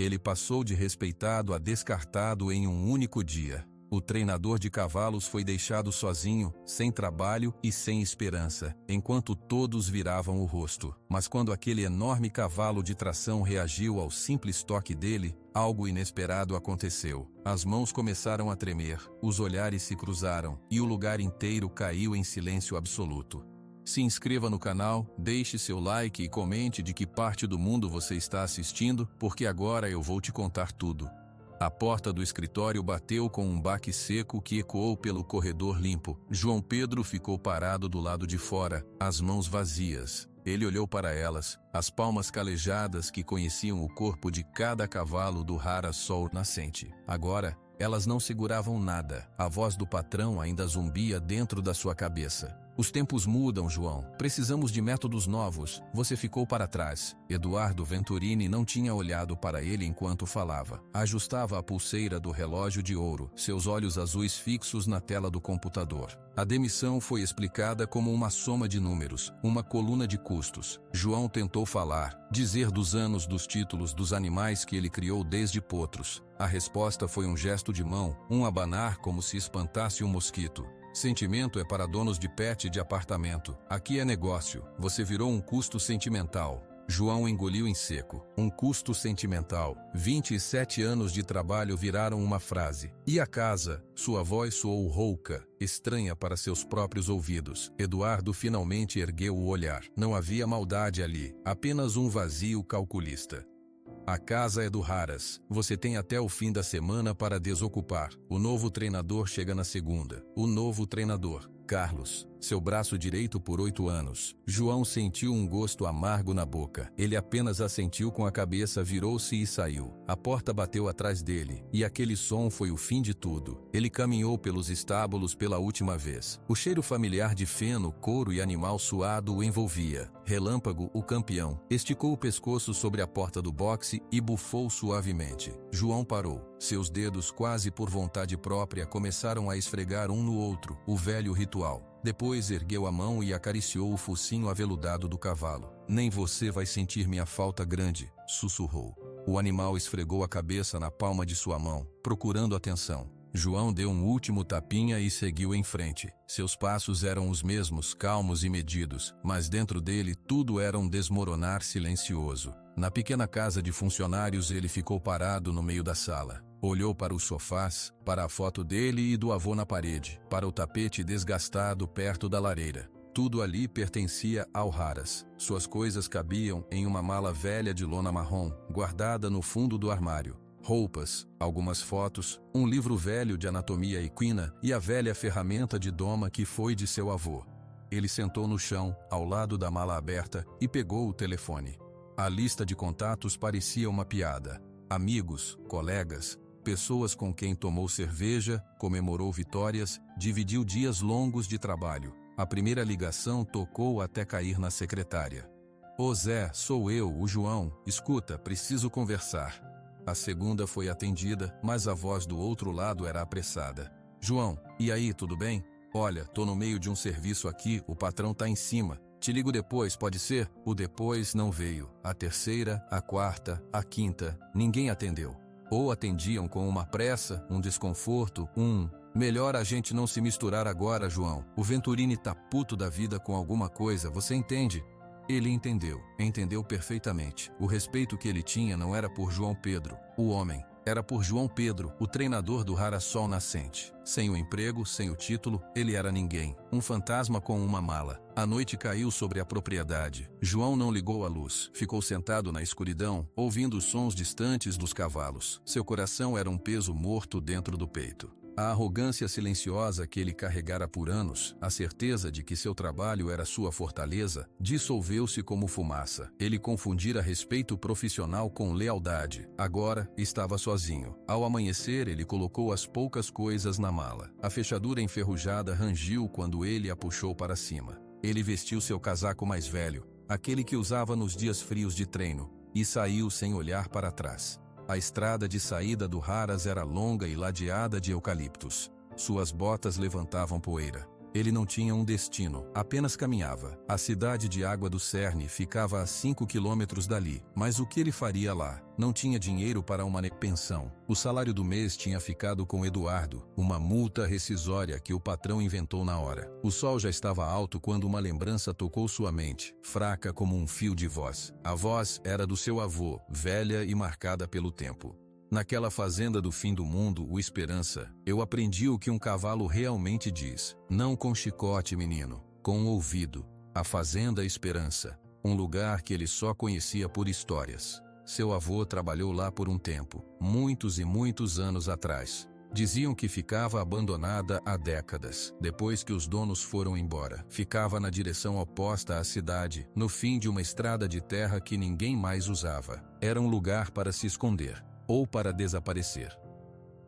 Ele passou de respeitado a descartado em um único dia. O treinador de cavalos foi deixado sozinho, sem trabalho e sem esperança, enquanto todos viravam o rosto. Mas quando aquele enorme cavalo de tração reagiu ao simples toque dele, algo inesperado aconteceu. As mãos começaram a tremer, os olhares se cruzaram, e o lugar inteiro caiu em silêncio absoluto. Se inscreva no canal, deixe seu like e comente de que parte do mundo você está assistindo, porque agora eu vou te contar tudo. A porta do escritório bateu com um baque seco que ecoou pelo corredor limpo. João Pedro ficou parado do lado de fora, as mãos vazias. Ele olhou para elas, as palmas calejadas que conheciam o corpo de cada cavalo do rara sol nascente. Agora, elas não seguravam nada. A voz do patrão ainda zumbia dentro da sua cabeça. Os tempos mudam, João. Precisamos de métodos novos. Você ficou para trás. Eduardo Venturini não tinha olhado para ele enquanto falava. Ajustava a pulseira do relógio de ouro, seus olhos azuis fixos na tela do computador. A demissão foi explicada como uma soma de números, uma coluna de custos. João tentou falar, dizer dos anos dos títulos dos animais que ele criou desde potros. A resposta foi um gesto de mão, um abanar como se espantasse um mosquito. Sentimento é para donos de pet de apartamento. Aqui é negócio. Você virou um custo sentimental. João engoliu em seco. Um custo sentimental. 27 anos de trabalho viraram uma frase. E a casa? Sua voz soou rouca, estranha para seus próprios ouvidos. Eduardo finalmente ergueu o olhar. Não havia maldade ali, apenas um vazio calculista. A casa é do Raras. Você tem até o fim da semana para desocupar. O novo treinador chega na segunda. O novo treinador, Carlos. Seu braço direito por 8 anos. João sentiu um gosto amargo na boca. Ele apenas assentiu com a cabeça, virou-se e saiu. A porta bateu atrás dele, e aquele som foi o fim de tudo. Ele caminhou pelos estábulos pela última vez. O cheiro familiar de feno, couro e animal suado o envolvia. Relâmpago, o campeão, esticou o pescoço sobre a porta do boxe e bufou suavemente. João parou. Seus dedos, quase por vontade própria, começaram a esfregar um no outro, o velho ritual. Depois ergueu a mão e acariciou o focinho aveludado do cavalo. Nem você vai sentir minha falta grande, sussurrou. O animal esfregou a cabeça na palma de sua mão, procurando atenção. João deu um último tapinha e seguiu em frente. Seus passos eram os mesmos, calmos e medidos, mas dentro dele tudo era um desmoronar silencioso. Na pequena casa de funcionários ele ficou parado no meio da sala. Olhou para os sofás, para a foto dele e do avô na parede, para o tapete desgastado perto da lareira. Tudo ali pertencia ao Raras. Suas coisas cabiam em uma mala velha de lona marrom, guardada no fundo do armário. Roupas, algumas fotos, um livro velho de anatomia equina e a velha ferramenta de doma que foi de seu avô. Ele sentou no chão, ao lado da mala aberta, e pegou o telefone. A lista de contatos parecia uma piada. Amigos, colegas, pessoas com quem tomou cerveja, comemorou vitórias, dividiu dias longos de trabalho. A primeira ligação tocou até cair na secretária. Ô Zé, sou eu, o João. Escuta, preciso conversar. A segunda foi atendida, mas a voz do outro lado era apressada. João, e aí, tudo bem? Olha, tô no meio de um serviço aqui, o patrão tá em cima. Te ligo depois, pode ser? O depois não veio. A terceira, a quarta, a quinta, ninguém atendeu. Ou atendiam com uma pressa, um desconforto, melhor a gente não se misturar agora, João. O Venturini tá puto da vida com alguma coisa, você entende? Ele entendeu perfeitamente. O respeito que ele tinha não era por João Pedro, o homem. Era por João Pedro, o treinador do Rara Sol Nascente. Sem o emprego, sem o título, ele era ninguém. Um fantasma com uma mala. A noite caiu sobre a propriedade. João não ligou a luz. Ficou sentado na escuridão, ouvindo os sons distantes dos cavalos. Seu coração era um peso morto dentro do peito. A arrogância silenciosa que ele carregara por anos, a certeza de que seu trabalho era sua fortaleza, dissolveu-se como fumaça. Ele confundira respeito profissional com lealdade. Agora, estava sozinho. Ao amanhecer, ele colocou as poucas coisas na mala. A fechadura enferrujada rangiu quando ele a puxou para cima. Ele vestiu seu casaco mais velho, aquele que usava nos dias frios de treino, e saiu sem olhar para trás. A estrada de saída do Raras era longa e ladeada de eucaliptos. Suas botas levantavam poeira. Ele não tinha um destino, apenas caminhava. A cidade de Água do Cerne ficava a 5 quilômetros dali, mas o que ele faria lá? Não tinha dinheiro para uma pensão. O salário do mês tinha ficado com Eduardo, uma multa rescisória que o patrão inventou na hora. O sol já estava alto quando uma lembrança tocou sua mente, fraca como um fio de voz. A voz era do seu avô, velha e marcada pelo tempo. Naquela fazenda do fim do mundo, o Esperança, eu aprendi o que um cavalo realmente diz. Não com chicote, menino, com o ouvido. A fazenda Esperança, um lugar que ele só conhecia por histórias. Seu avô trabalhou lá por um tempo, muitos e muitos anos atrás. Diziam que ficava abandonada há décadas, depois que os donos foram embora. Ficava na direção oposta à cidade, no fim de uma estrada de terra que ninguém mais usava. Era um lugar para se esconder, ou para desaparecer.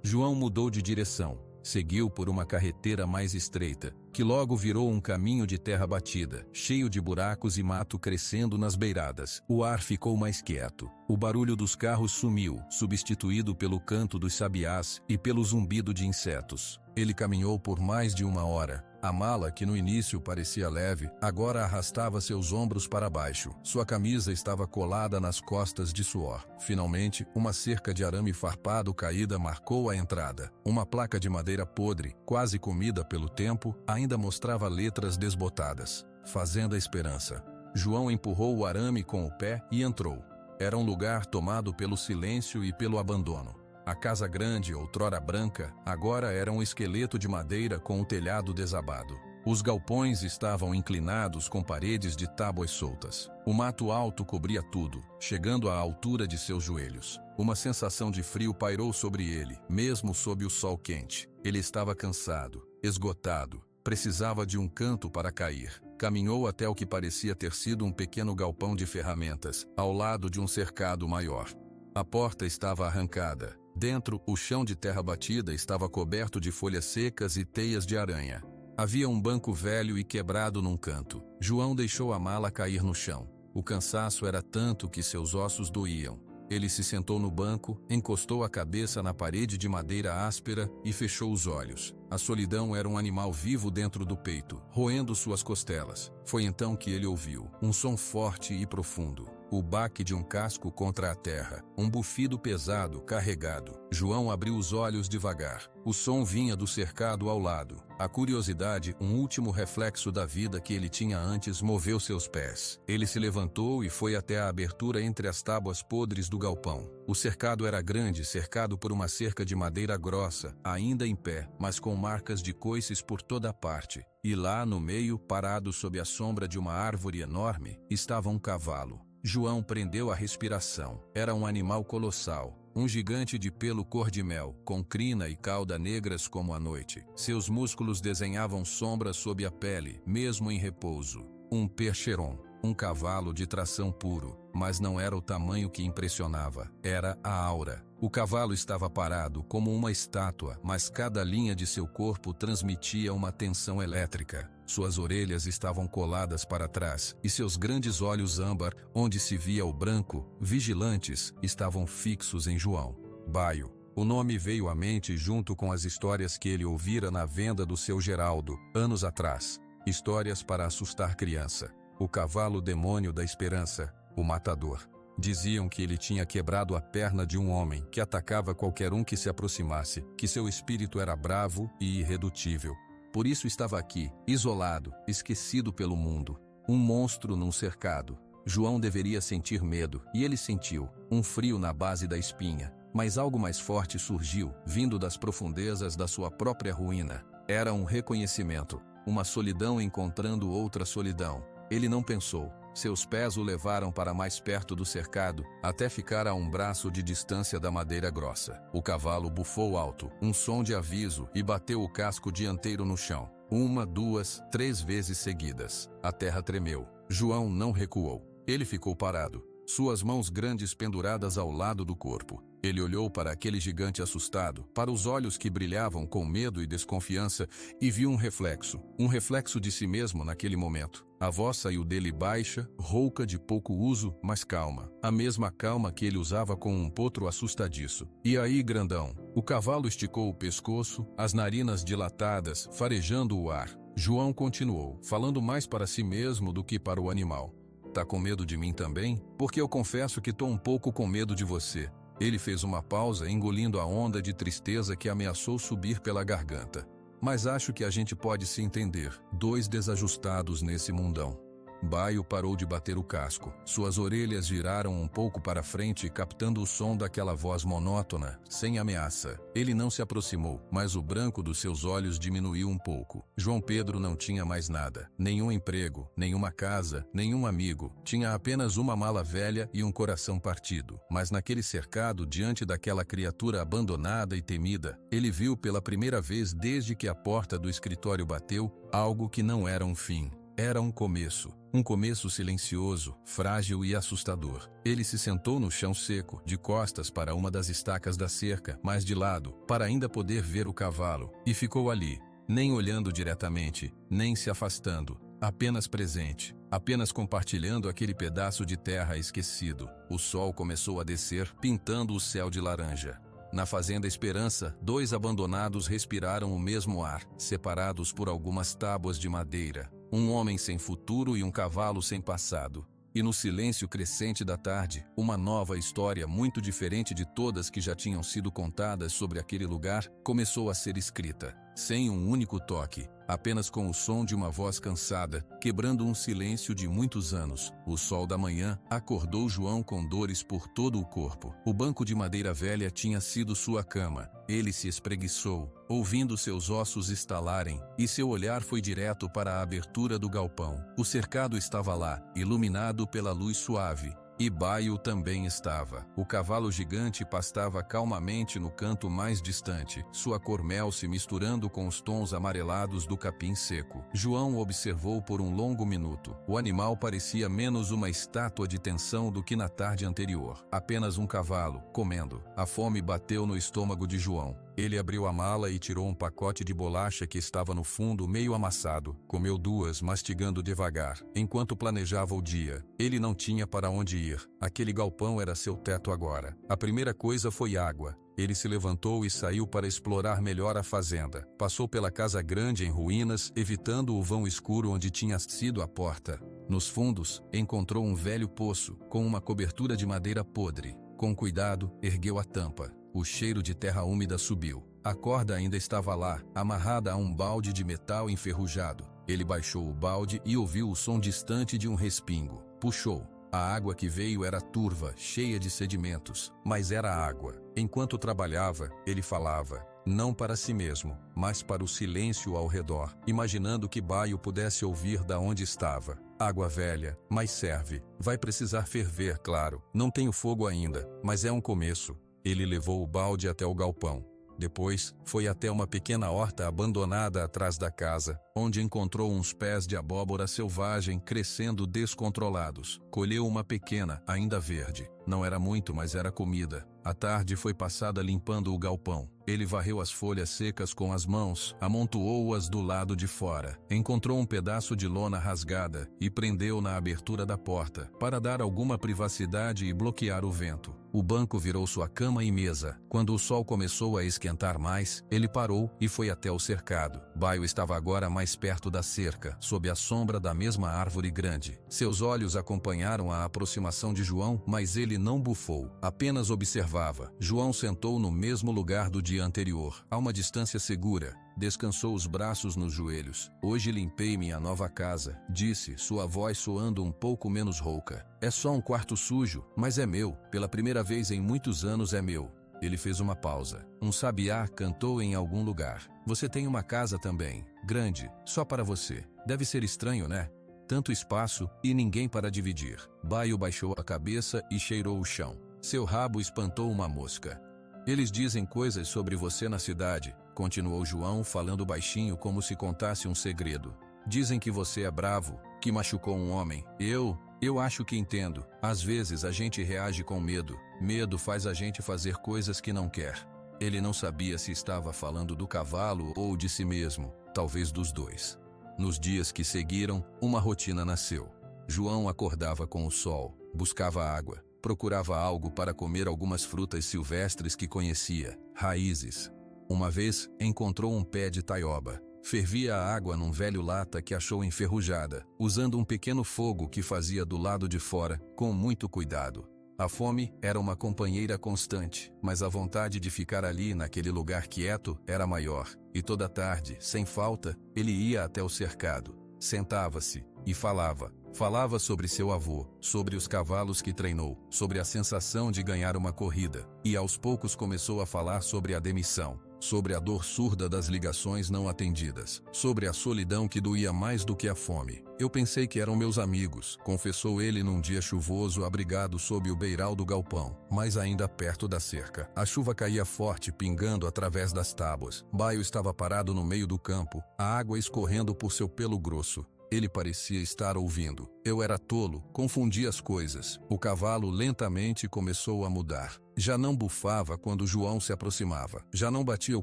João mudou de direção, seguiu por uma carreteira mais estreita, que logo virou um caminho de terra batida, cheio de buracos e mato crescendo nas beiradas. O ar ficou mais quieto. O barulho dos carros sumiu, substituído pelo canto dos sabiás e pelo zumbido de insetos. Ele caminhou por mais de 1 hora. A mala, que no início parecia leve, agora arrastava seus ombros para baixo. Sua camisa estava colada nas costas de suor. Finalmente, uma cerca de arame farpado caída marcou a entrada. Uma placa de madeira podre, quase comida pelo tempo, ainda mostrava letras desbotadas. Fazenda Esperança. João empurrou o arame com o pé e entrou. Era um lugar tomado pelo silêncio e pelo abandono. A casa grande, outrora branca, agora era um esqueleto de madeira com o telhado desabado. Os galpões estavam inclinados com paredes de tábuas soltas. O mato alto cobria tudo, chegando à altura de seus joelhos. Uma sensação de frio pairou sobre ele, mesmo sob o sol quente. Ele estava cansado, esgotado, precisava de um canto para cair. Caminhou até o que parecia ter sido um pequeno galpão de ferramentas, ao lado de um cercado maior. A porta estava arrancada. Dentro, o chão de terra batida estava coberto de folhas secas e teias de aranha. Havia um banco velho e quebrado num canto. João deixou a mala cair no chão. O cansaço era tanto que seus ossos doíam. Ele se sentou no banco, encostou a cabeça na parede de madeira áspera e fechou os olhos. A solidão era um animal vivo dentro do peito, roendo suas costelas. Foi então que ele ouviu um som forte e profundo. O baque de um casco contra a terra, um bufido pesado, carregado. João abriu os olhos devagar. O som vinha do cercado ao lado. A curiosidade, um último reflexo da vida que ele tinha antes, moveu seus pés. Ele se levantou e foi até a abertura entre as tábuas podres do galpão. O cercado era grande, cercado por uma cerca de madeira grossa, ainda em pé, mas com marcas de coices por toda a parte. E lá no meio, parado sob a sombra de uma árvore enorme, estava um cavalo. João prendeu a respiração. Era um animal colossal, um gigante de pelo cor-de-mel, com crina e cauda negras como a noite. Seus músculos desenhavam sombras sob a pele, mesmo em repouso. Um percheron, um cavalo de tração puro, mas não era o tamanho que impressionava, era a aura. O cavalo estava parado como uma estátua, mas cada linha de seu corpo transmitia uma tensão elétrica. Suas orelhas estavam coladas para trás, e seus grandes olhos âmbar, onde se via o branco, vigilantes, estavam fixos em João. Baio. O nome veio à mente junto com as histórias que ele ouvira na venda do seu Geraldo, anos atrás. Histórias para assustar criança. O cavalo demônio da esperança, o matador. Diziam que ele tinha quebrado a perna de um homem que atacava qualquer um que se aproximasse, que seu espírito era bravo e irredutível. Por isso estava aqui, isolado, esquecido pelo mundo. Um monstro num cercado. João deveria sentir medo, e ele sentiu, um frio na base da espinha. Mas algo mais forte surgiu, vindo das profundezas da sua própria ruína. Era um reconhecimento, uma solidão encontrando outra solidão. Ele não pensou. Seus pés o levaram para mais perto do cercado, até ficar a um braço de distância da madeira grossa. O cavalo bufou alto, um som de aviso, e bateu o casco dianteiro no chão. 1, 2, 3 vezes seguidas. A terra tremeu. João não recuou. Ele ficou parado, suas mãos grandes penduradas ao lado do corpo. Ele olhou para aquele gigante assustado, para os olhos que brilhavam com medo e desconfiança, e viu um reflexo de si mesmo naquele momento. A voz saiu dele baixa, rouca de pouco uso, mas calma. A mesma calma que ele usava com um potro assustadiço. E aí, grandão? O cavalo esticou o pescoço, as narinas dilatadas, farejando o ar. João continuou, falando mais para si mesmo do que para o animal. Tá com medo de mim também? Porque eu confesso que tô um pouco com medo de você. Ele fez uma pausa, engolindo a onda de tristeza que ameaçou subir pela garganta. Mas acho que a gente pode se entender, dois desajustados nesse mundão. Baio parou de bater o casco. Suas orelhas giraram um pouco para frente, captando o som daquela voz monótona, sem ameaça. Ele não se aproximou, mas o branco dos seus olhos diminuiu um pouco. João Pedro não tinha mais nada. Nenhum emprego, nenhuma casa, nenhum amigo. Tinha apenas uma mala velha e um coração partido. Mas naquele cercado, diante daquela criatura abandonada e temida, ele viu pela primeira vez desde que a porta do escritório bateu, algo que não era um fim. Era um começo silencioso, frágil e assustador. Ele se sentou no chão seco, de costas para uma das estacas da cerca, mas de lado, para ainda poder ver o cavalo, e ficou ali, nem olhando diretamente, nem se afastando, apenas presente, apenas compartilhando aquele pedaço de terra esquecido. O sol começou a descer, pintando o céu de laranja. Na Fazenda Esperança, dois abandonados respiraram o mesmo ar, separados por algumas tábuas de madeira. Um homem sem futuro e um cavalo sem passado. E no silêncio crescente da tarde, uma nova história muito diferente de todas que já tinham sido contadas sobre aquele lugar, começou a ser escrita, sem um único toque, apenas com o som de uma voz cansada, quebrando um silêncio de muitos anos. O sol da manhã acordou João com dores por todo o corpo. O banco de madeira velha tinha sido sua cama. Ele se espreguiçou, ouvindo seus ossos estalarem, e seu olhar foi direto para a abertura do galpão. O cercado estava lá, iluminado pela luz suave. E Baio também estava. O cavalo gigante pastava calmamente no canto mais distante, sua cor mel se misturando com os tons amarelados do capim seco. João observou por um longo minuto. O animal parecia menos uma estátua de tensão do que na tarde anterior. Apenas um cavalo, comendo. A fome bateu no estômago de João. Ele abriu a mala e tirou um pacote de bolacha que estava no fundo meio amassado. Comeu duas, mastigando devagar, enquanto planejava o dia. Ele não tinha para onde ir. Aquele galpão era seu teto agora. A primeira coisa foi água. Ele se levantou e saiu para explorar melhor a fazenda. Passou pela casa grande em ruínas, evitando o vão escuro onde tinha sido a porta. Nos fundos, encontrou um velho poço, com uma cobertura de madeira podre. Com cuidado, ergueu a tampa. O cheiro de terra úmida subiu. A corda ainda estava lá, amarrada a um balde de metal enferrujado. Ele baixou o balde e ouviu o som distante de um respingo. Puxou. A água que veio era turva, cheia de sedimentos, mas era água. Enquanto trabalhava, ele falava, não para si mesmo, mas para o silêncio ao redor, imaginando que Baio pudesse ouvir da onde estava. Água velha, mas serve. Vai precisar ferver, claro. Não tenho fogo ainda, mas é um começo. Ele levou o balde até o galpão. Depois, foi até uma pequena horta abandonada atrás da casa, onde encontrou uns pés de abóbora selvagem crescendo descontrolados. Colheu uma pequena, ainda verde. Não era muito, mas era comida. A tarde foi passada limpando o galpão. Ele varreu as folhas secas com as mãos, amontoou-as do lado de fora. Encontrou um pedaço de lona rasgada e prendeu na abertura da porta, para dar alguma privacidade e bloquear o vento. O banco virou sua cama e mesa. Quando o sol começou a esquentar mais, ele parou e foi até o cercado. Baio estava agora mais perto da cerca, sob a sombra da mesma árvore grande. Seus olhos acompanharam a aproximação de João, mas ele não bufou, apenas observava. João sentou no mesmo lugar do dia anterior, a uma distância segura. Descansou os braços nos joelhos. Hoje limpei minha nova casa, disse, sua voz soando um pouco menos rouca. É só um quarto sujo, mas é meu. Pela primeira vez em muitos anos é meu. Ele fez uma pausa. Um sabiá cantou em algum lugar. Você tem uma casa também, grande, só para você. Deve ser estranho, né? Tanto espaço e ninguém para dividir. Baio baixou a cabeça e cheirou o chão. Seu rabo espantou uma mosca. Eles dizem coisas sobre você na cidade, continuou João falando baixinho como se contasse um segredo. Dizem que você é bravo, que machucou um homem. Eu acho que entendo. Às vezes a gente reage com medo. Medo faz a gente fazer coisas que não quer. Ele não sabia se estava falando do cavalo ou de si mesmo, talvez dos dois. Nos dias que seguiram, uma rotina nasceu. João acordava com o sol, buscava água, procurava algo para comer, algumas frutas silvestres que conhecia, raízes. Uma vez, encontrou um pé de taioba. Fervia a água num velho lata que achou enferrujada, usando um pequeno fogo que fazia do lado de fora, com muito cuidado. A fome era uma companheira constante, mas a vontade de ficar ali naquele lugar quieto era maior, e toda tarde, sem falta, ele ia até o cercado. Sentava-se e falava. Falava sobre seu avô, sobre os cavalos que treinou, sobre a sensação de ganhar uma corrida, e aos poucos começou a falar sobre a demissão, sobre a dor surda das ligações não atendidas, sobre a solidão que doía mais do que a fome. Eu pensei que eram meus amigos, confessou ele num dia chuvoso abrigado sob o beiral do galpão, mas ainda perto da cerca. A chuva caía forte, pingando através das tábuas. Baio estava parado no meio do campo, a água escorrendo por seu pelo grosso. Ele parecia estar ouvindo. Eu era tolo, confundi as coisas. O cavalo lentamente começou a mudar. Já não bufava quando João se aproximava. Já não batia o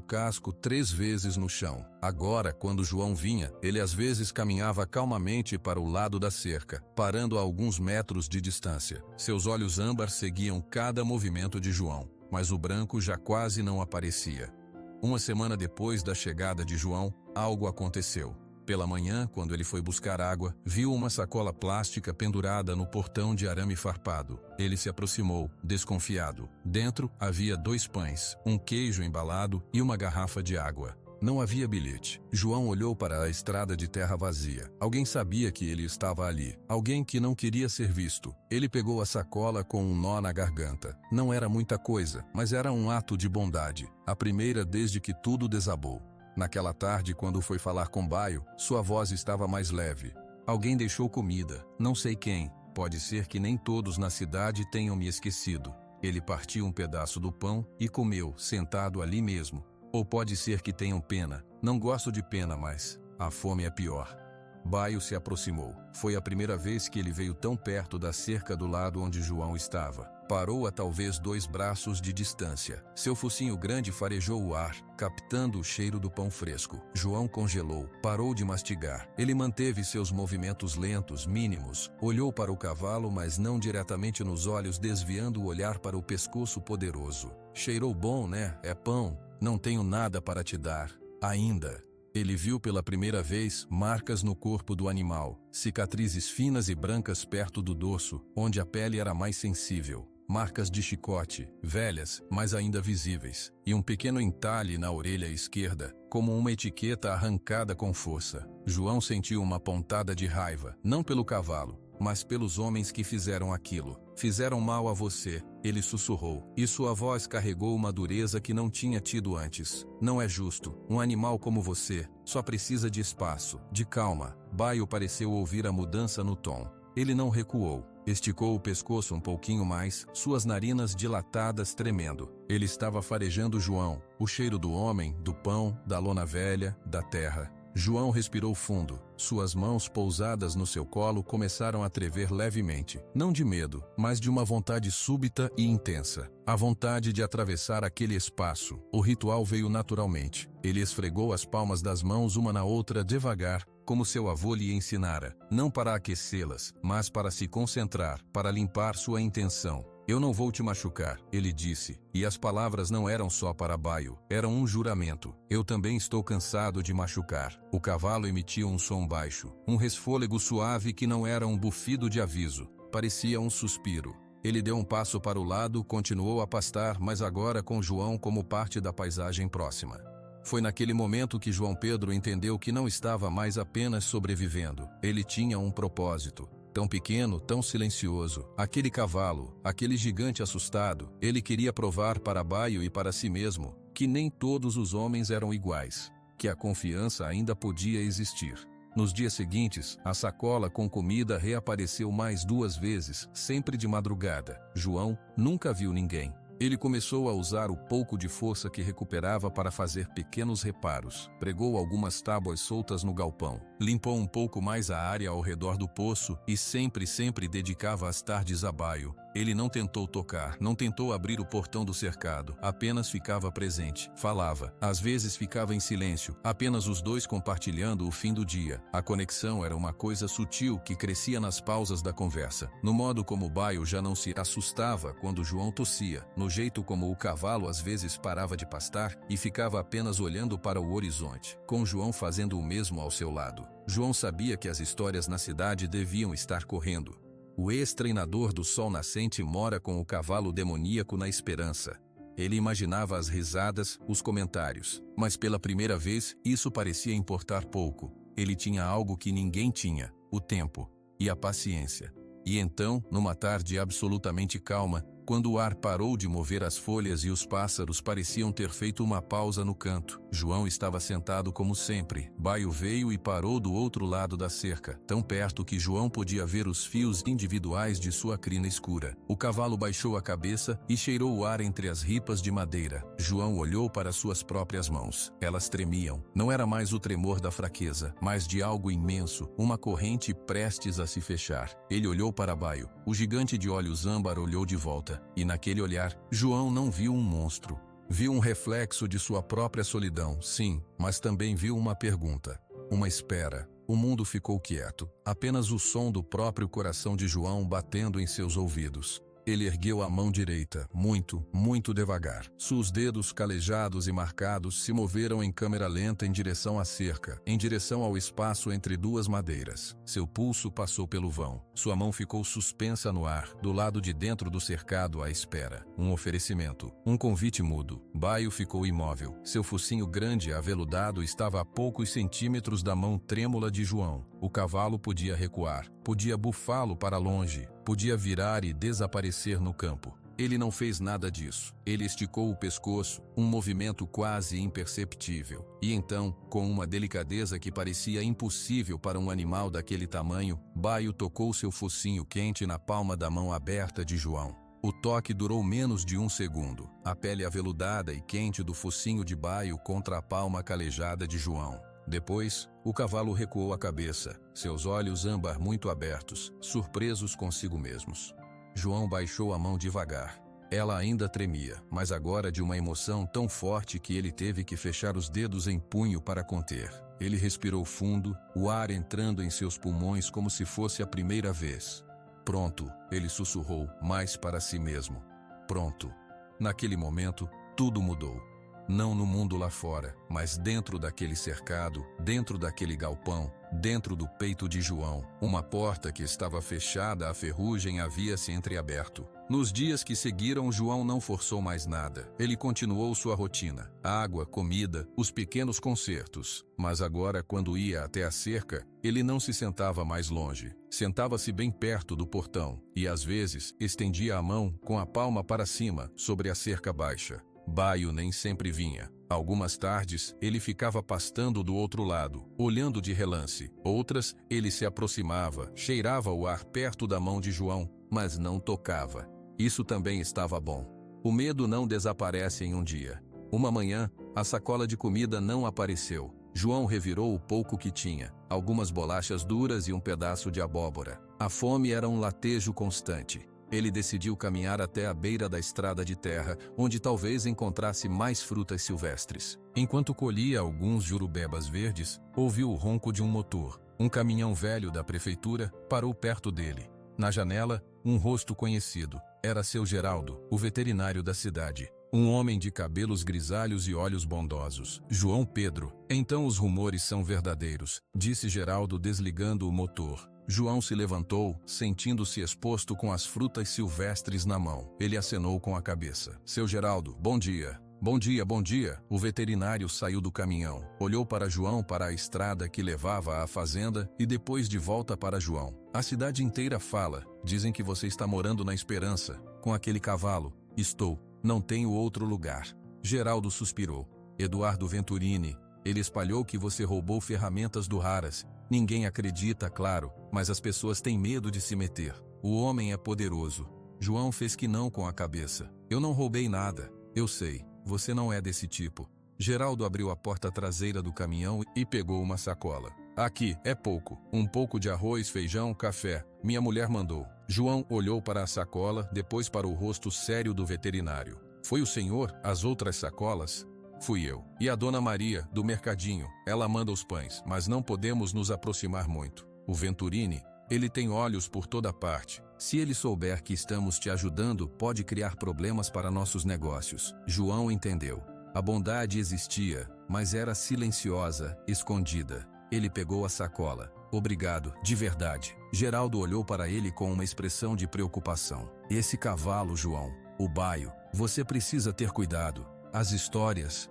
casco 3 vezes no chão. Agora, quando João vinha, ele às vezes caminhava calmamente para o lado da cerca, parando a alguns metros de distância. Seus olhos âmbar seguiam cada movimento de João, mas o branco já quase não aparecia. Uma semana depois da chegada de João, algo aconteceu. Pela manhã, quando ele foi buscar água, viu uma sacola plástica pendurada no portão de arame farpado. Ele se aproximou, desconfiado. Dentro havia 2 pães, um queijo embalado e uma garrafa de água. Não havia bilhete. João olhou para a estrada de terra vazia. Alguém sabia que ele estava ali. Alguém que não queria ser visto. Ele pegou a sacola com um nó na garganta. Não era muita coisa, mas era um ato de bondade. A primeira desde que tudo desabou. Naquela tarde, quando foi falar com Baio, sua voz estava mais leve. Alguém deixou comida, não sei quem. Pode ser que nem todos na cidade tenham me esquecido. Ele partiu um pedaço do pão e comeu, sentado ali mesmo. Ou pode ser que tenham pena. Não gosto de pena, mas a fome é pior. Baio se aproximou. Foi a primeira vez que ele veio tão perto da cerca do lado onde João estava. Parou a talvez 2 braços de distância. Seu focinho grande farejou o ar, captando o cheiro do pão fresco. João congelou, parou de mastigar. Ele manteve seus movimentos lentos, mínimos. Olhou para o cavalo, mas não diretamente nos olhos, desviando o olhar para o pescoço poderoso. Cheirou bom, né? É pão. Não tenho nada para te dar. Ainda. Ele viu pela primeira vez marcas no corpo do animal, cicatrizes finas e brancas perto do dorso, onde a pele era mais sensível. Marcas de chicote, velhas, mas ainda visíveis, e um pequeno entalhe na orelha esquerda, como uma etiqueta arrancada com força. João sentiu uma pontada de raiva, não pelo cavalo, mas pelos homens que fizeram aquilo. Fizeram mal a você, ele sussurrou, e sua voz carregou uma dureza que não tinha tido antes. Não é justo, um animal como você, só precisa de espaço, de calma. Baio pareceu ouvir a mudança no tom. Ele não recuou. Esticou o pescoço um pouquinho mais, suas narinas dilatadas tremendo. Ele estava farejando João, o cheiro do homem, do pão, da lona velha, da terra. João respirou fundo. Suas mãos pousadas no seu colo começaram a tremer levemente. Não de medo, mas de uma vontade súbita e intensa. A vontade de atravessar aquele espaço. O ritual veio naturalmente. Ele esfregou as palmas das mãos uma na outra devagar, como seu avô lhe ensinara. Não para aquecê-las, mas para se concentrar, para limpar sua intenção. Eu não vou te machucar, ele disse, e as palavras não eram só para Baio, eram um juramento. Eu também estou cansado de machucar. O cavalo emitia um som baixo, um resfôlego suave que não era um bufido de aviso, parecia um suspiro. Ele deu um passo para o lado, continuou a pastar, mas agora com João como parte da paisagem próxima. Foi naquele momento que João Pedro entendeu que não estava mais apenas sobrevivendo, ele tinha um propósito. Tão pequeno, tão silencioso. Aquele cavalo, aquele gigante assustado, ele queria provar para Baio e para si mesmo que nem todos os homens eram iguais, que a confiança ainda podia existir. Nos dias seguintes, a sacola com comida reapareceu mais 2 vezes, sempre de madrugada. João nunca viu ninguém. Ele começou a usar o pouco de força que recuperava para fazer pequenos reparos. Pregou algumas tábuas soltas no galpão. Limpou um pouco mais a área ao redor do poço e sempre dedicava as tardes a Baio. Ele não tentou tocar, não tentou abrir o portão do cercado, apenas ficava presente, falava, às vezes ficava em silêncio, apenas os dois compartilhando o fim do dia. A conexão era uma coisa sutil que crescia nas pausas da conversa, no modo como Baio já não se assustava quando João tossia, no jeito como o cavalo às vezes parava de pastar e ficava apenas olhando para o horizonte, com João fazendo o mesmo ao seu lado. João sabia que as histórias na cidade deviam estar correndo. O ex-treinador do Sol Nascente mora com o cavalo demoníaco na esperança. Ele imaginava as risadas, os comentários, mas pela primeira vez isso parecia importar pouco. Ele tinha algo que ninguém tinha, o tempo e a paciência. E então, numa tarde absolutamente calma, quando o ar parou de mover as folhas e os pássaros pareciam ter feito uma pausa no canto, João estava sentado como sempre. Baio veio e parou do outro lado da cerca, tão perto que João podia ver os fios individuais de sua crina escura. O cavalo baixou a cabeça e cheirou o ar entre as ripas de madeira. João olhou para suas próprias mãos. Elas tremiam. Não era mais o tremor da fraqueza, mas de algo imenso, uma corrente prestes a se fechar. Ele olhou para Baio. O gigante de olhos âmbar olhou de volta. E naquele olhar, João não viu um monstro. Viu um reflexo de sua própria solidão, sim, mas também viu uma pergunta. Uma espera. O mundo ficou quieto. Apenas o som do próprio coração de João batendo em seus ouvidos. Ele ergueu a mão direita, muito, muito devagar. Seus dedos calejados e marcados se moveram em câmera lenta em direção à cerca, em direção ao espaço entre duas madeiras. Seu pulso passou pelo vão. Sua mão ficou suspensa no ar, do lado de dentro do cercado à espera. Um oferecimento, um convite mudo. Baio ficou imóvel. Seu focinho grande e aveludado estava a poucos centímetros da mão trêmula de João. O cavalo podia recuar, podia bufá-lo para longe, podia virar e desaparecer no campo. Ele não fez nada disso. Ele esticou o pescoço, um movimento quase imperceptível. E então, com uma delicadeza que parecia impossível para um animal daquele tamanho, Baio tocou seu focinho quente na palma da mão aberta de João. O toque durou menos de um segundo. A pele aveludada e quente do focinho de Baio contra a palma calejada de João. Depois, o cavalo recuou a cabeça, seus olhos âmbar muito abertos, surpresos consigo mesmos. João baixou a mão devagar. Ela ainda tremia, mas agora de uma emoção tão forte que ele teve que fechar os dedos em punho para conter. Ele respirou fundo, o ar entrando em seus pulmões como se fosse a primeira vez. Pronto, ele sussurrou, mais para si mesmo. Pronto. Naquele momento, tudo mudou. Não no mundo lá fora, mas dentro daquele cercado, dentro daquele galpão, dentro do peito de João. Uma porta que estava fechada à ferrugem havia se entreaberto. Nos dias que seguiram, João não forçou mais nada. Ele continuou sua rotina. Água, comida, os pequenos concertos. Mas agora, quando ia até a cerca, ele não se sentava mais longe. Sentava-se bem perto do portão e, às vezes, estendia a mão com a palma para cima, sobre a cerca baixa. Baio nem sempre vinha. Algumas tardes, ele ficava pastando do outro lado, olhando de relance. Outras, ele se aproximava, cheirava o ar perto da mão de João, mas não tocava. Isso também estava bom. O medo não desaparece em um dia. Uma manhã, a sacola de comida não apareceu. João revirou o pouco que tinha, algumas bolachas duras e um pedaço de abóbora. A fome era um latejo constante. Ele decidiu caminhar até a beira da estrada de terra, onde talvez encontrasse mais frutas silvestres. Enquanto colhia alguns jurubebas verdes, ouviu o ronco de um motor. Um caminhão velho da prefeitura parou perto dele. Na janela, um rosto conhecido. Era seu Geraldo, o veterinário da cidade. Um homem de cabelos grisalhos e olhos bondosos. João Pedro. Então os rumores são verdadeiros, disse Geraldo desligando o motor. João se levantou, sentindo-se exposto com as frutas silvestres na mão. Ele acenou com a cabeça. Seu Geraldo, bom dia. Bom dia, bom dia. O veterinário saiu do caminhão, olhou para João para a estrada que levava à fazenda e depois de volta para João. A cidade inteira fala. Dizem que você está morando na Esperança, com aquele cavalo. Estou. Não tenho outro lugar. Geraldo suspirou. Eduardo Venturini. Ele espalhou que você roubou ferramentas do Raras. Ninguém acredita, claro, mas as pessoas têm medo de se meter. O homem é poderoso. João fez que não com a cabeça. Eu não roubei nada. Eu sei, você não é desse tipo. Geraldo abriu a porta traseira do caminhão e pegou uma sacola. Aqui, é pouco. Um pouco de arroz, feijão, café. Minha mulher mandou. João olhou para a sacola, depois para o rosto sério do veterinário. Foi o senhor? As outras sacolas? Fui eu. E a dona Maria, do mercadinho, ela manda os pães, mas não podemos nos aproximar muito. O Venturini, ele tem olhos por toda parte. Se ele souber que estamos te ajudando, pode criar problemas para nossos negócios. João entendeu. A bondade existia, mas era silenciosa, escondida. Ele pegou a sacola. Obrigado, de verdade. Geraldo olhou para ele com uma expressão de preocupação. Esse cavalo, João, o baio, você precisa ter cuidado. As histórias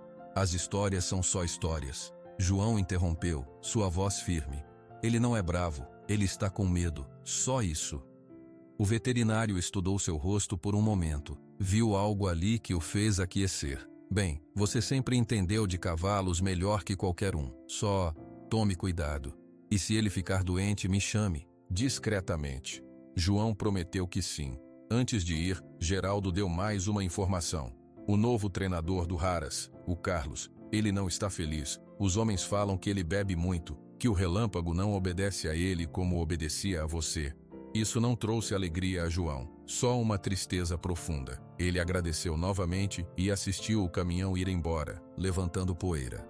são só histórias. João interrompeu, sua voz firme. Ele não é bravo, ele está com medo, só isso. O veterinário estudou seu rosto por um momento. Viu algo ali que o fez aquecer. Bem, você sempre entendeu de cavalos melhor que qualquer um. Só tome cuidado. E se ele ficar doente, me chame, discretamente. João prometeu que sim. Antes de ir, Geraldo deu mais uma informação. O novo treinador do Haras, o Carlos, ele não está feliz. Os homens falam que ele bebe muito, que o relâmpago não obedece a ele como obedecia a você. Isso não trouxe alegria a João, só uma tristeza profunda. Ele agradeceu novamente e assistiu o caminhão ir embora, levantando poeira.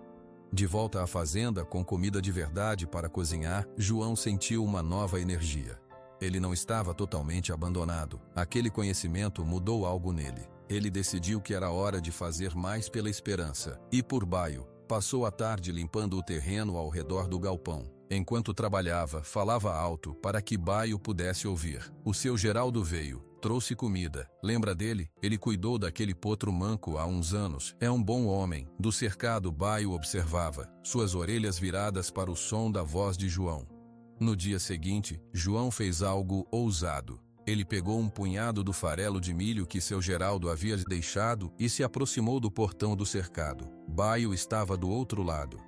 De volta à fazenda, com comida de verdade para cozinhar, João sentiu uma nova energia. Ele não estava totalmente abandonado. Aquele conhecimento mudou algo nele. Ele decidiu que era hora de fazer mais pela esperança. E por baio, passou a tarde limpando o terreno ao redor do galpão. Enquanto trabalhava, falava alto para que Baio pudesse ouvir. O seu Geraldo veio, trouxe comida. Lembra dele? Ele cuidou daquele potro manco há uns anos. É um bom homem. Do cercado, Baio observava, suas orelhas viradas para o som da voz de João. No dia seguinte, João fez algo ousado. Ele pegou um punhado do farelo de milho que seu Geraldo havia deixado e se aproximou do portão do cercado. Baio estava do outro lado.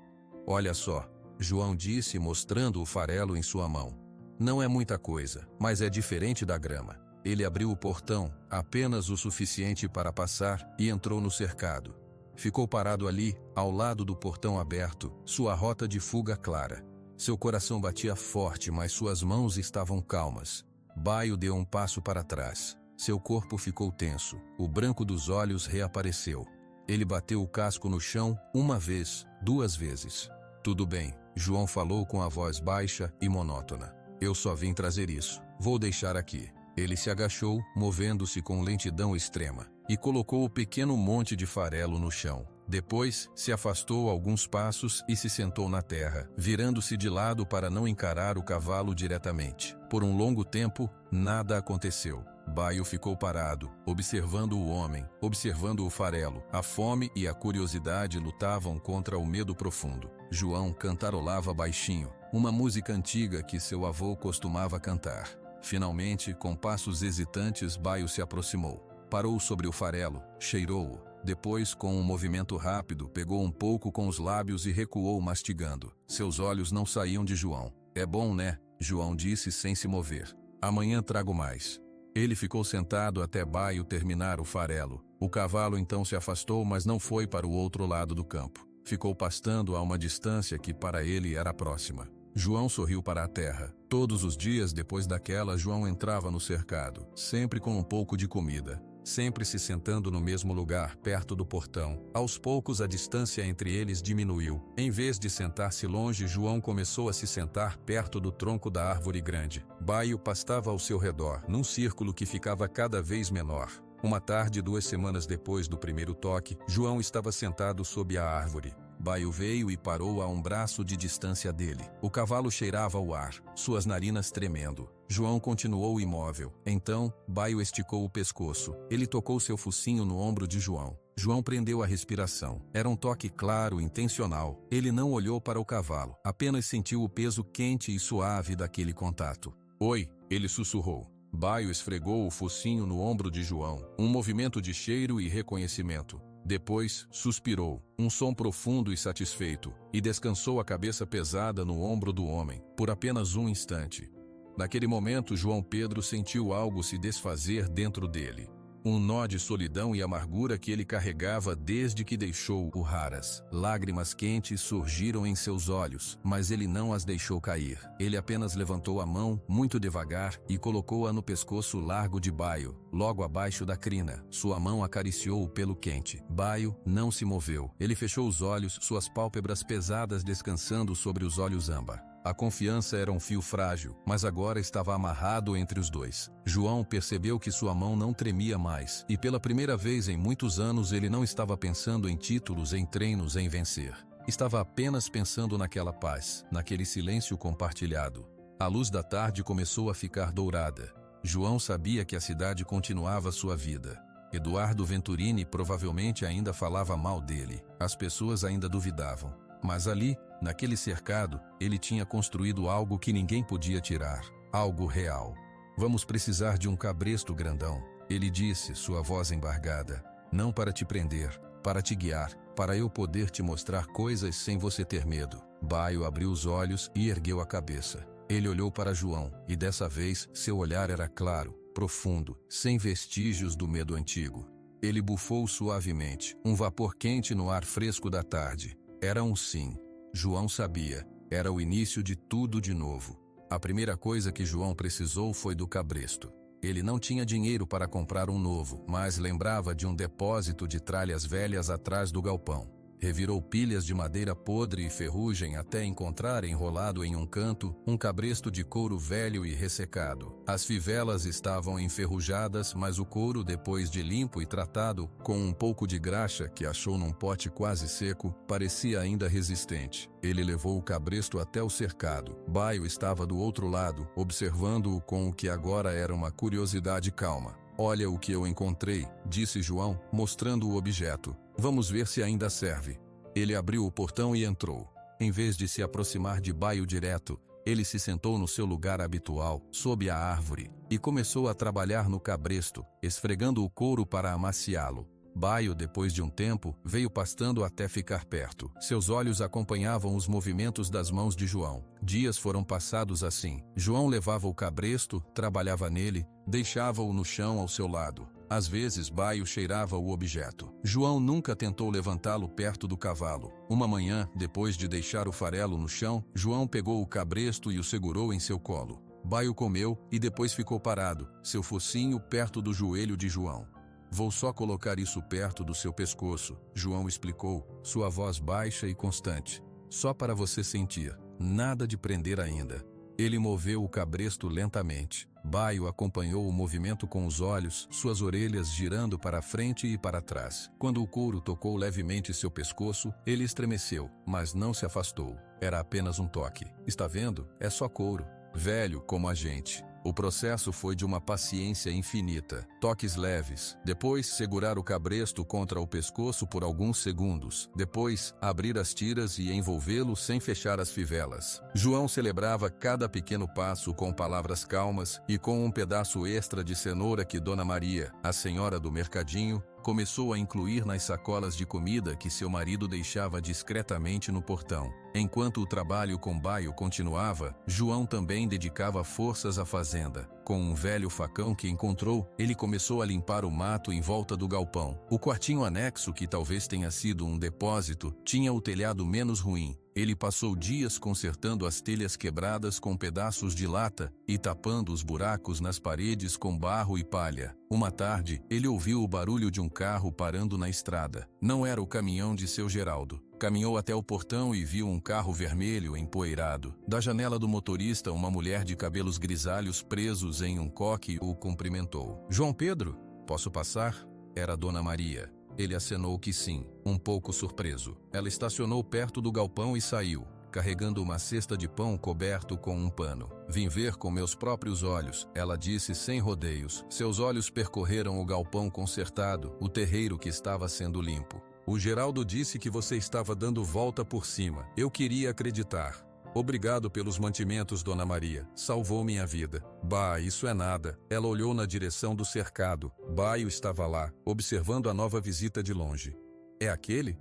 Olha só, João disse, mostrando o farelo em sua mão. Não é muita coisa, mas é diferente da grama. Ele abriu o portão, apenas o suficiente para passar, e entrou no cercado. Ficou parado ali, ao lado do portão aberto, sua rota de fuga clara. Seu coração batia forte, mas suas mãos estavam calmas. Baio deu um passo para trás. Seu corpo ficou tenso. O branco dos olhos reapareceu. Ele bateu o casco no chão, uma vez, duas vezes. Tudo bem, João falou com a voz baixa e monótona. Eu só vim trazer isso. Vou deixar aqui. Ele se agachou, movendo-se com lentidão extrema, e colocou o pequeno monte de farelo no chão. Depois, se afastou alguns passos e se sentou na terra, virando-se de lado para não encarar o cavalo diretamente. Por um longo tempo, nada aconteceu. Baio ficou parado, observando o homem, observando o farelo. A fome e a curiosidade lutavam contra o medo profundo. João cantarolava baixinho, uma música antiga que seu avô costumava cantar. Finalmente, com passos hesitantes, Baio se aproximou. Parou sobre o farelo, cheirou-o. Depois, com um movimento rápido, pegou um pouco com os lábios e recuou mastigando. Seus olhos não saíam de João. É bom, né? João disse sem se mover. Amanhã trago mais. Ele ficou sentado até Baio terminar o farelo. O cavalo então se afastou, mas não foi para o outro lado do campo. Ficou pastando a uma distância que para ele era próxima. João sorriu para a terra. Todos os dias depois daquela, João entrava no cercado, sempre com um pouco de comida, sempre se sentando no mesmo lugar, perto do portão. Aos poucos a distância entre eles diminuiu. Em vez de sentar-se longe, João começou a se sentar perto do tronco da árvore grande. Baio pastava ao seu redor, num círculo que ficava cada vez menor. Uma tarde, 2 semanas depois do primeiro toque, João estava sentado sob a árvore. Baio veio e parou a um braço de distância dele. O cavalo cheirava o ar, suas narinas tremendo. João continuou imóvel. Então, Baio esticou o pescoço. Ele tocou seu focinho no ombro de João. João prendeu a respiração. Era um toque claro, intencional. Ele não olhou para o cavalo, apenas sentiu o peso quente e suave daquele contato. Oi, ele sussurrou. Baio esfregou o focinho no ombro de João, um movimento de cheiro e reconhecimento. Depois, suspirou, um som profundo e satisfeito, e descansou a cabeça pesada no ombro do homem, por apenas um instante. Naquele momento, João Pedro sentiu algo se desfazer dentro dele. Um nó de solidão e amargura que ele carregava desde que deixou o Haras. Lágrimas quentes surgiram em seus olhos, mas ele não as deixou cair. Ele apenas levantou a mão, muito devagar, e colocou-a no pescoço largo de Baio, logo abaixo da crina. Sua mão acariciou o pelo quente. Baio não se moveu. Ele fechou os olhos, suas pálpebras pesadas descansando sobre os olhos âmbar. A confiança era um fio frágil, mas agora estava amarrado entre os dois. João percebeu que sua mão não tremia mais, e pela primeira vez em muitos anos ele não estava pensando em títulos, em treinos, em vencer. Estava apenas pensando naquela paz, naquele silêncio compartilhado. A luz da tarde começou a ficar dourada. João sabia que a cidade continuava sua vida. Eduardo Venturini provavelmente ainda falava mal dele. As pessoas ainda duvidavam. Mas ali, naquele cercado, ele tinha construído algo que ninguém podia tirar. Algo real. Vamos precisar de um cabresto grandão, ele disse, sua voz embargada. Não para te prender, para te guiar, para eu poder te mostrar coisas sem você ter medo. Baio abriu os olhos e ergueu a cabeça. Ele olhou para João, e dessa vez seu olhar era claro, profundo, sem vestígios do medo antigo. Ele bufou suavemente, um vapor quente no ar fresco da tarde. Era um sim. João sabia. Era o início de tudo de novo. A primeira coisa que João precisou foi do cabresto. Ele não tinha dinheiro para comprar um novo, mas lembrava de um depósito de tralhas velhas atrás do galpão. Revirou pilhas de madeira podre e ferrugem até encontrar enrolado em um canto um cabresto de couro velho e ressecado. As fivelas estavam enferrujadas, mas o couro, depois de limpo e tratado, com um pouco de graxa que achou num pote quase seco, parecia ainda resistente. Ele levou o cabresto até o cercado. Baio estava do outro lado, observando-o com o que agora era uma curiosidade calma. Olha o que eu encontrei, disse João, mostrando o objeto. Vamos ver se ainda serve. Ele abriu o portão e entrou. Em vez de se aproximar de Baio direto, ele se sentou no seu lugar habitual, sob a árvore, e começou a trabalhar no cabresto, esfregando o couro para amaciá-lo. Baio, depois de um tempo, veio pastando até ficar perto. Seus olhos acompanhavam os movimentos das mãos de João. Dias foram passados assim. João levava o cabresto, trabalhava nele, deixava-o no chão ao seu lado. Às vezes, Baio cheirava o objeto. João nunca tentou levantá-lo perto do cavalo. Uma manhã, depois de deixar o farelo no chão, João pegou o cabresto e o segurou em seu colo. Baio comeu e depois ficou parado, seu focinho perto do joelho de João. Vou só colocar isso perto do seu pescoço, João explicou, sua voz baixa e constante. Só para você sentir. Nada de prender ainda. Ele moveu o cabresto lentamente. Baio acompanhou o movimento com os olhos, suas orelhas girando para a frente e para trás. Quando o couro tocou levemente seu pescoço, ele estremeceu, mas não se afastou. Era apenas um toque. Está vendo? É só couro. Velho como a gente. O processo foi de uma paciência infinita. Toques leves. Depois, segurar o cabresto contra o pescoço por alguns segundos. Depois, abrir as tiras e envolvê-lo sem fechar as fivelas. João celebrava cada pequeno passo com palavras calmas e com um pedaço extra de cenoura que Dona Maria, a senhora do mercadinho, começou a incluir nas sacolas de comida que seu marido deixava discretamente no portão. Enquanto o trabalho com Baio continuava, João também dedicava forças à fazenda. Com um velho facão que encontrou, ele começou a limpar o mato em volta do galpão. O quartinho anexo, que talvez tenha sido um depósito, tinha o telhado menos ruim. Ele passou dias consertando as telhas quebradas com pedaços de lata e tapando os buracos nas paredes com barro e palha. Uma tarde, ele ouviu o barulho de um carro parando na estrada. Não era o caminhão de seu Geraldo. Caminhou até o portão e viu um carro vermelho empoeirado. Da janela do motorista, uma mulher de cabelos grisalhos presos em um coque o cumprimentou. João Pedro, posso passar? Era Dona Maria. Ele acenou que sim, um pouco surpreso. Ela estacionou perto do galpão e saiu, carregando uma cesta de pão coberto com um pano. Vim ver com meus próprios olhos, ela disse sem rodeios. Seus olhos percorreram o galpão consertado, o terreiro que estava sendo limpo. O Geraldo disse que você estava dando volta por cima. Eu queria acreditar. Obrigado pelos mantimentos, Dona Maria. Salvou minha vida. Bah, isso é nada. Ela olhou na direção do cercado. Baio estava lá, observando a nova visita de longe. É aquele?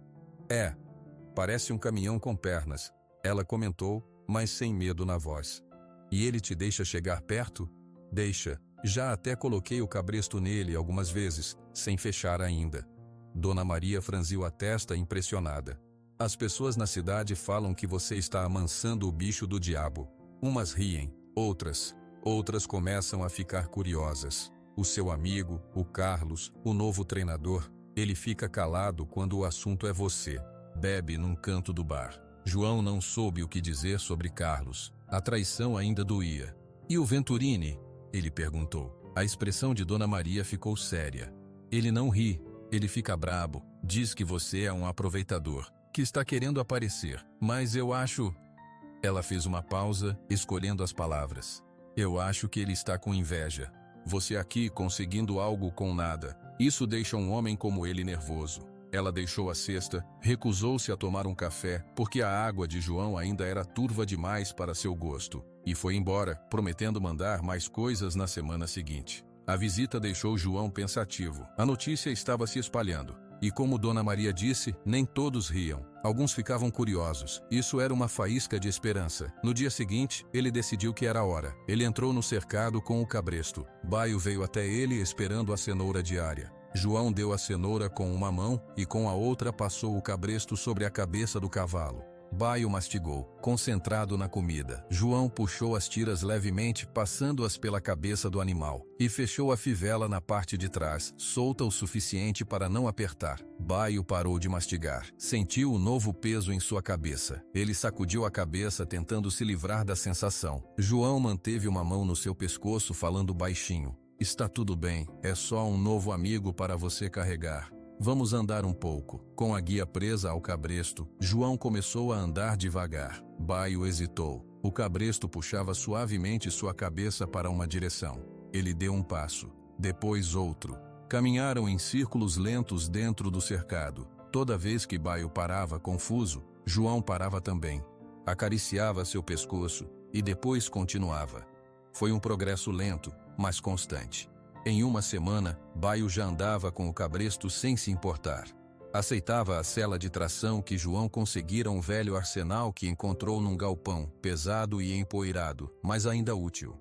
É. Parece um caminhão com pernas. Ela comentou, mas sem medo na voz. E ele te deixa chegar perto? Deixa. Já até coloquei o cabresto nele algumas vezes, sem fechar ainda. Dona Maria franziu a testa impressionada. As pessoas na cidade falam que você está amansando o bicho do diabo. Umas riem, outras começam a ficar curiosas. O seu amigo, o Carlos, o novo treinador, ele fica calado quando o assunto é você. Bebe num canto do bar. João não soube o que dizer sobre Carlos. A traição ainda doía. E o Venturini? Ele perguntou. A expressão de Dona Maria ficou séria. Ele não ri, ele fica brabo. Diz que você é um aproveitador, que está querendo aparecer. Mas eu acho... Ela fez uma pausa, escolhendo as palavras. Eu acho que ele está com inveja. Você aqui conseguindo algo com nada. Isso deixa um homem como ele nervoso. Ela deixou a cesta, recusou-se a tomar um café, porque a água de João ainda era turva demais para seu gosto, e foi embora, prometendo mandar mais coisas na semana seguinte. A visita deixou João pensativo. A notícia estava se espalhando. E como Dona Maria disse, nem todos riam. Alguns ficavam curiosos. Isso era uma faísca de esperança. No dia seguinte, ele decidiu que era hora. Ele entrou no cercado com o cabresto. Baio veio até ele esperando a cenoura diária. João deu a cenoura com uma mão e com a outra passou o cabresto sobre a cabeça do cavalo. Baio mastigou, concentrado na comida. João puxou as tiras levemente, passando-as pela cabeça do animal, e fechou a fivela na parte de trás, solta o suficiente para não apertar. Baio parou de mastigar. Sentiu o novo peso em sua cabeça. Ele sacudiu a cabeça, tentando se livrar da sensação. João manteve uma mão no seu pescoço, falando baixinho. Está tudo bem, é só um novo amigo para você carregar. Vamos andar um pouco. Com a guia presa ao cabresto, João começou a andar devagar. Baio hesitou. O cabresto puxava suavemente sua cabeça para uma direção. Ele deu um passo, depois outro. Caminharam em círculos lentos dentro do cercado. Toda vez que Baio parava confuso, João parava também. Acariciava seu pescoço e depois continuava. Foi um progresso lento, mas constante. Em uma semana, Baio já andava com o cabresto sem se importar. Aceitava a sela de tração que João conseguira um velho arsenal que encontrou num galpão, pesado e empoeirado, mas ainda útil.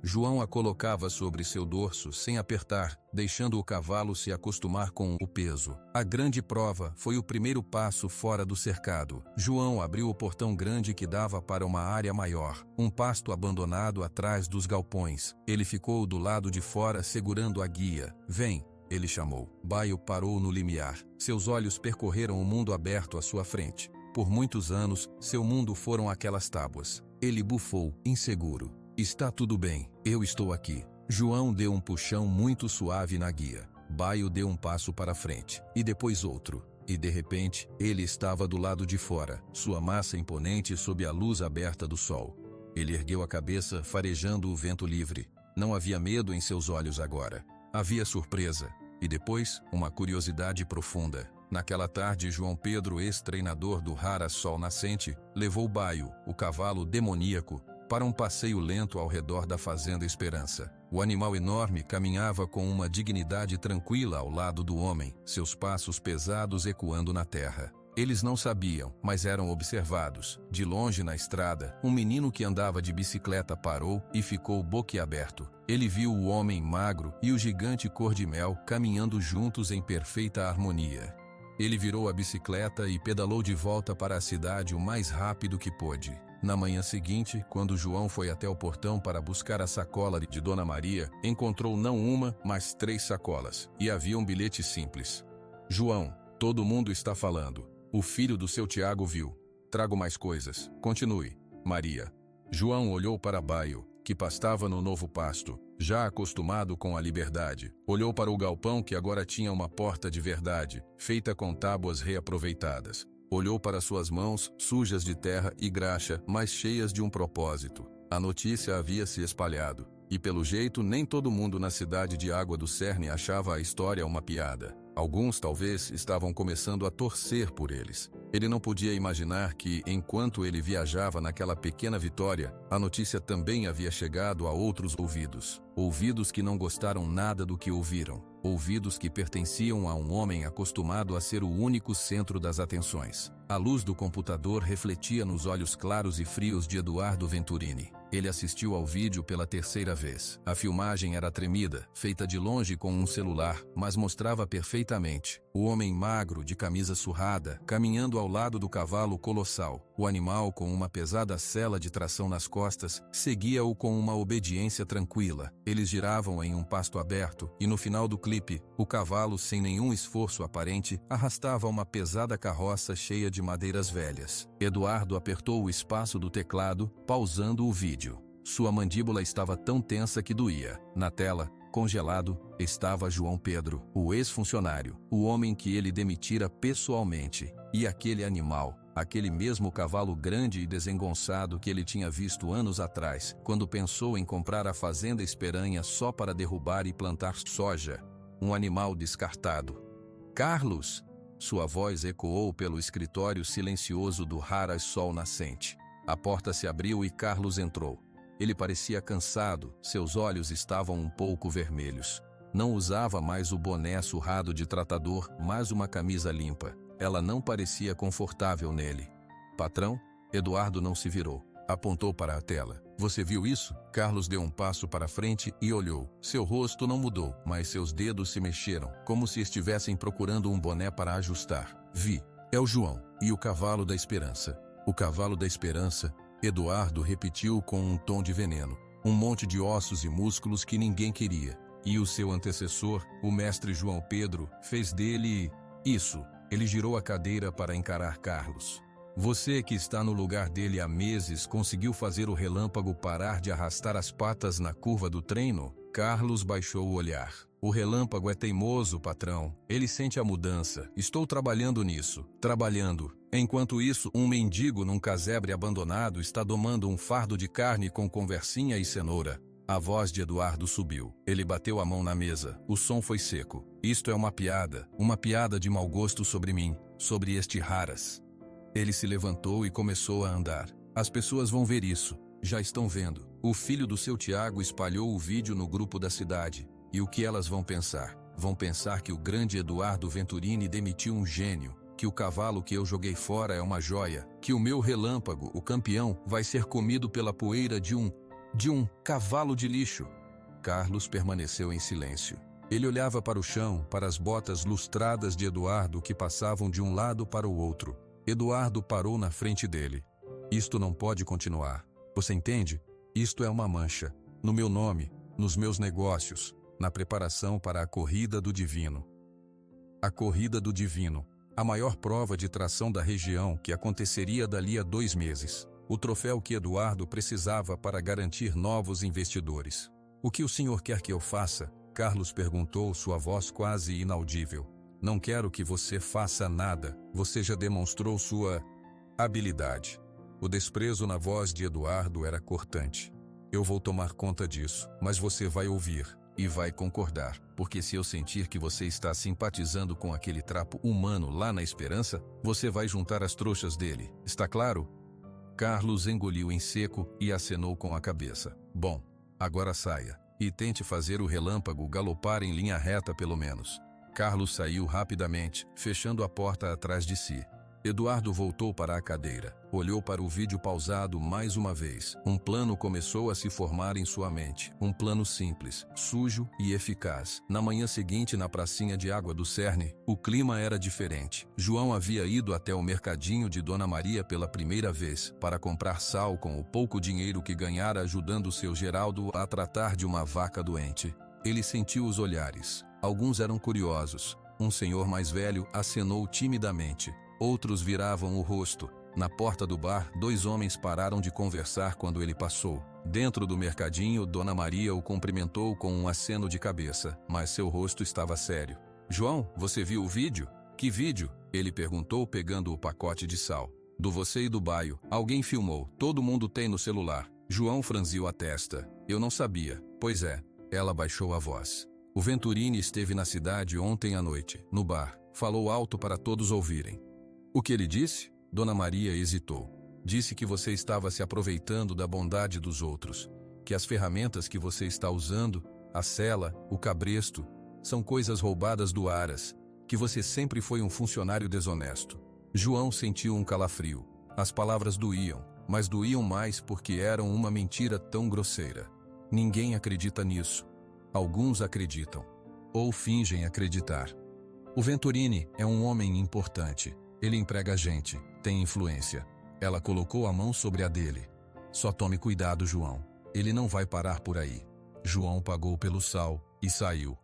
João a colocava sobre seu dorso sem apertar, deixando o cavalo se acostumar com o peso. A grande prova foi o primeiro passo fora do cercado. João abriu o portão grande que dava para uma área maior, um pasto abandonado atrás dos galpões. Ele ficou do lado de fora segurando a guia. Vem, ele chamou. Baio parou no limiar. Seus olhos percorreram o mundo aberto à sua frente. Por muitos anos, seu mundo foram aquelas tábuas. Ele bufou, inseguro. Está tudo bem, eu estou aqui. João deu um puxão muito suave na guia. Baio deu um passo para frente, e depois outro. E de repente, ele estava do lado de fora, sua massa imponente sob a luz aberta do sol. Ele ergueu a cabeça, farejando o vento livre. Não havia medo em seus olhos agora. Havia surpresa. E depois, uma curiosidade profunda. Naquela tarde, João Pedro, ex-treinador do Rara Sol Nascente, levou Baio, o cavalo demoníaco, para um passeio lento ao redor da Fazenda Esperança. O animal enorme caminhava com uma dignidade tranquila ao lado do homem, seus passos pesados ecoando na terra. Eles não sabiam, mas eram observados. De longe na estrada, um menino que andava de bicicleta parou e ficou boquiaberto. Ele viu o homem magro e o gigante cor-de-mel caminhando juntos em perfeita harmonia. Ele virou a bicicleta e pedalou de volta para a cidade o mais rápido que pôde. Na manhã seguinte, quando João foi até o portão para buscar a sacola de Dona Maria, encontrou não uma, mas 3 sacolas, e havia um bilhete simples. João, todo mundo está falando. O filho do seu Tiago viu. Trago mais coisas. Continue. Maria. João olhou para Baio, que pastava no novo pasto, já acostumado com a liberdade. Olhou para o galpão que agora tinha uma porta de verdade, feita com tábuas reaproveitadas. Olhou para suas mãos, sujas de terra e graxa, mas cheias de um propósito. A notícia havia se espalhado, e pelo jeito nem todo mundo na cidade de Água do Cerne achava a história uma piada. Alguns talvez estavam começando a torcer por eles. Ele não podia imaginar que, enquanto ele viajava naquela pequena vitória, a notícia também havia chegado a outros ouvidos. ouvidos que não gostaram nada do que ouviram, ouvidos que pertenciam a um homem acostumado a ser o único centro das atenções. A luz do computador refletia nos olhos claros e frios de Eduardo Venturini. Ele assistiu ao vídeo pela terceira vez. A filmagem era tremida, feita de longe com um celular, mas mostrava perfeitamente o homem magro de camisa surrada, caminhando ao lado do cavalo colossal. O animal, com uma pesada sela de tração nas costas, seguia-o com uma obediência tranquila. Eles giravam em um pasto aberto, e no final do clipe, o cavalo, sem nenhum esforço aparente, arrastava uma pesada carroça cheia de madeiras velhas. Eduardo apertou o espaço do teclado, pausando o vídeo. Sua mandíbula estava tão tensa que doía. Na tela, congelado, estava João Pedro, o ex-funcionário, o homem que ele demitira pessoalmente. E aquele animal, aquele mesmo cavalo grande e desengonçado que ele tinha visto anos atrás, quando pensou em comprar a fazenda Esperanha só para derrubar e plantar soja. Um animal descartado. Carlos! Sua voz ecoou pelo escritório silencioso do rara sol nascente. A porta se abriu e Carlos entrou. Ele parecia cansado, seus olhos estavam um pouco vermelhos. Não usava mais o boné surrado de tratador, mas uma camisa limpa. Ela não parecia confortável nele. Patrão? Eduardo não se virou. Apontou para a tela. Você viu isso? Carlos deu um passo para frente e olhou. Seu rosto não mudou, mas seus dedos se mexeram, como se estivessem procurando um boné para ajustar. Vi. É o João. E o cavalo da esperança. O cavalo da esperança, Eduardo repetiu com um tom de veneno. Um monte de ossos e músculos que ninguém queria. E o seu antecessor, o mestre João Pedro, fez dele isso. Ele girou a cadeira para encarar Carlos. Você que está no lugar dele há meses conseguiu fazer o relâmpago parar de arrastar as patas na curva do treino? Carlos baixou o olhar. O relâmpago é teimoso, patrão. Ele sente a mudança. Estou trabalhando nisso. Trabalhando. Enquanto isso, um mendigo num casebre abandonado está domando um fardo de carne com conversinha e cenoura. A voz de Eduardo subiu. Ele bateu a mão na mesa. O som foi seco. Isto é uma piada de mau gosto sobre mim, sobre este raras. Ele se levantou e começou a andar. As pessoas vão ver isso. Já estão vendo. O filho do seu Tiago espalhou o vídeo no grupo da cidade. E o que elas vão pensar? Vão pensar que o grande Eduardo Venturini demitiu um gênio, que o cavalo que eu joguei fora é uma joia, que o meu relâmpago, o campeão, vai ser comido pela poeira de um cavalo de lixo. Carlos permaneceu em silêncio. Ele olhava para o chão, para as botas lustradas de Eduardo que passavam de um lado para o outro. Eduardo parou na frente dele. Isto não pode continuar. Você entende? Isto é uma mancha. No meu nome, nos meus negócios, na preparação para a Corrida do Divino. A Corrida do Divino. A maior prova de tração da região que aconteceria dali a 2 meses. O troféu que Eduardo precisava para garantir novos investidores. O que o senhor quer que eu faça? Carlos perguntou, sua voz quase inaudível. Não quero que você faça nada. Você já demonstrou sua habilidade. O desprezo na voz de Eduardo era cortante. Eu vou tomar conta disso, mas você vai ouvir e vai concordar, porque se eu sentir que você está simpatizando com aquele trapo humano lá na Esperança, você vai juntar as trouxas dele. Está claro? Carlos engoliu em seco e acenou com a cabeça. Bom, agora saia e tente fazer o relâmpago galopar em linha reta pelo menos. Carlos saiu rapidamente, fechando a porta atrás de si. Eduardo voltou para a cadeira. Olhou para o vídeo pausado mais uma vez. Um plano começou a se formar em sua mente. Um plano simples, sujo e eficaz. Na manhã seguinte, na pracinha de água do Cerne, o clima era diferente. João havia ido até o mercadinho de Dona Maria pela primeira vez, para comprar sal com o pouco dinheiro que ganhara ajudando seu Geraldo a tratar de uma vaca doente. Ele sentiu os olhares. Alguns eram curiosos. Um senhor mais velho acenou timidamente. Outros viravam o rosto. Na porta do bar, 2 homens pararam de conversar quando ele passou. Dentro do mercadinho, Dona Maria o cumprimentou com um aceno de cabeça, mas seu rosto estava sério. João, você viu o vídeo? Que vídeo? Ele perguntou pegando o pacote de sal. Do você e do baio. Alguém filmou. Todo mundo tem no celular. João franziu a testa. Eu não sabia. Pois é. Ela baixou a voz. O Venturini esteve na cidade ontem à noite, no bar. Falou alto para todos ouvirem. O que ele disse? Dona Maria hesitou. Disse que você estava se aproveitando da bondade dos outros. que as ferramentas que você está usando, a sela, o cabresto, são coisas roubadas do Aras, que você sempre foi um funcionário desonesto. João sentiu um calafrio. As palavras doíam, mas doíam mais porque eram uma mentira tão grosseira. Ninguém acredita nisso. Alguns acreditam, ou fingem acreditar. O Venturini é um homem importante. Ele emprega gente, tem influência. Ela colocou a mão sobre a dele. Só tome cuidado, João. Ele não vai parar por aí. João pagou pelo sal e saiu.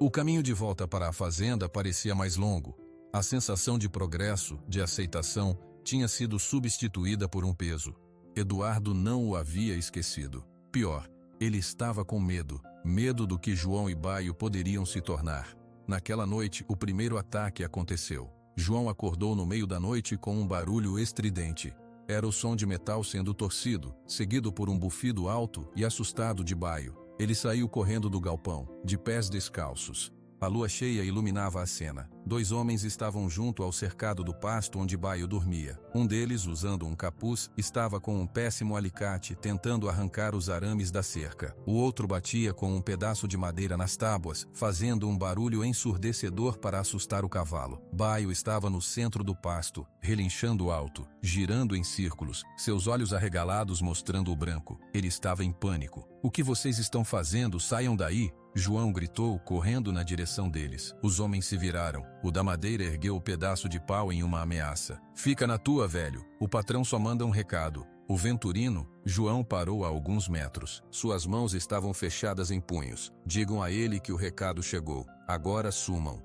O caminho de volta para a fazenda parecia mais longo. A sensação de progresso, de aceitação, tinha sido substituída por um peso. Eduardo não o havia esquecido. Pior, ele estava com medo. Medo do que João e Baio poderiam se tornar. Naquela noite, o primeiro ataque aconteceu. João acordou no meio da noite com um barulho estridente. Era o som de metal sendo torcido, seguido por um bufido alto e assustado de Baio. Ele saiu correndo do galpão, de pés descalços. A lua cheia iluminava a cena. 2 homens estavam junto ao cercado do pasto onde Baio dormia. Um deles, usando um capuz, estava com um péssimo alicate tentando arrancar os arames da cerca. O outro batia com um pedaço de madeira nas tábuas, fazendo um barulho ensurdecedor para assustar o cavalo. Baio estava no centro do pasto, relinchando alto, girando em círculos, seus olhos arregalados mostrando o branco. Ele estava em pânico. "O que vocês estão fazendo? Saiam daí!" João gritou, correndo na direção deles. Os homens se viraram. O da madeira ergueu o pedaço de pau em uma ameaça. "Fica na tua, velho. O patrão só manda um recado." O Venturino, João parou a alguns metros. Suas mãos estavam fechadas em punhos. "Digam a ele que o recado chegou. Agora sumam."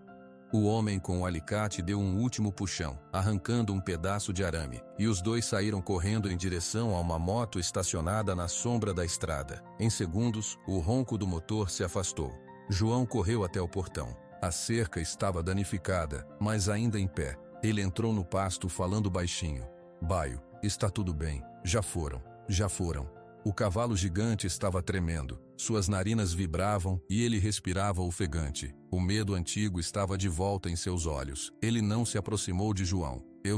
O homem com o alicate deu um último puxão, arrancando um pedaço de arame, e os 2 saíram correndo em direção a uma moto estacionada na sombra da estrada. Em segundos, o ronco do motor se afastou. João correu até o portão. A cerca estava danificada, mas ainda em pé. Ele entrou no pasto falando baixinho. "Baio, está tudo bem. Já foram. Já foram." O cavalo gigante estava tremendo. Suas narinas vibravam e ele respirava ofegante. O medo antigo estava de volta em seus olhos. Ele não se aproximou de João. Eu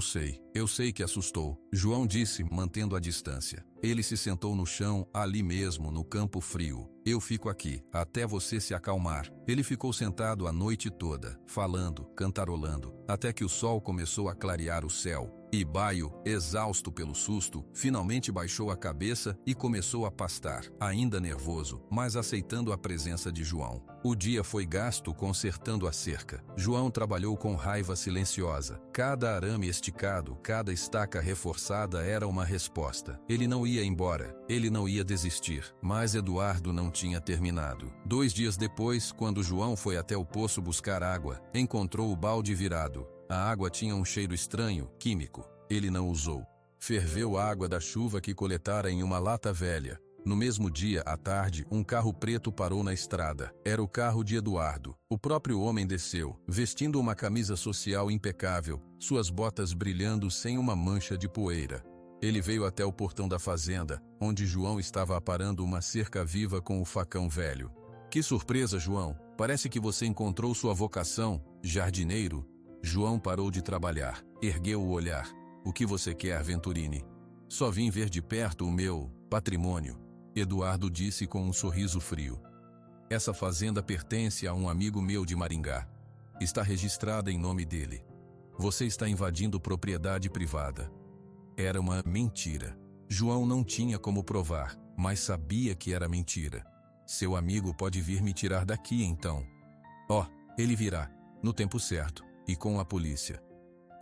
sei que assustou", João disse, mantendo a distância. Ele se sentou no chão, ali mesmo, no campo frio. "Eu fico aqui, até você se acalmar." Ele ficou sentado a noite toda, falando, cantarolando, até que o sol começou a clarear o céu. E Baio, exausto pelo susto, finalmente baixou a cabeça e começou a pastar, ainda nervoso, mas aceitando a presença de João. O dia foi gasto consertando a cerca. João trabalhou com raiva silenciosa. Cada arame esticado, cada estaca reforçada era uma resposta. Ele não ia embora, ele não ia desistir, mas Eduardo não tinha terminado. 2 dias depois, quando João foi até o poço buscar água, encontrou o balde virado. A água tinha um cheiro estranho, químico. Ele não usou. Ferveu a água da chuva que coletara em uma lata velha. No mesmo dia, à tarde, um carro preto parou na estrada. Era o carro de Eduardo. O próprio homem desceu, vestindo uma camisa social impecável, suas botas brilhando sem uma mancha de poeira. Ele veio até o portão da fazenda, onde João estava aparando uma cerca viva com o facão velho. "Que surpresa, João! Parece que você encontrou sua vocação, jardineiro." João parou de trabalhar, ergueu o olhar. "O que você quer, Venturini?" "Só vim ver de perto o meu patrimônio," Eduardo disse com um sorriso frio. "Essa fazenda pertence a um amigo meu de Maringá. Está registrada em nome dele. Você está invadindo propriedade privada." Era uma mentira. João não tinha como provar, mas sabia que era mentira. "Seu amigo pode vir me tirar daqui então." "Oh, ele virá, no tempo certo. E com a polícia."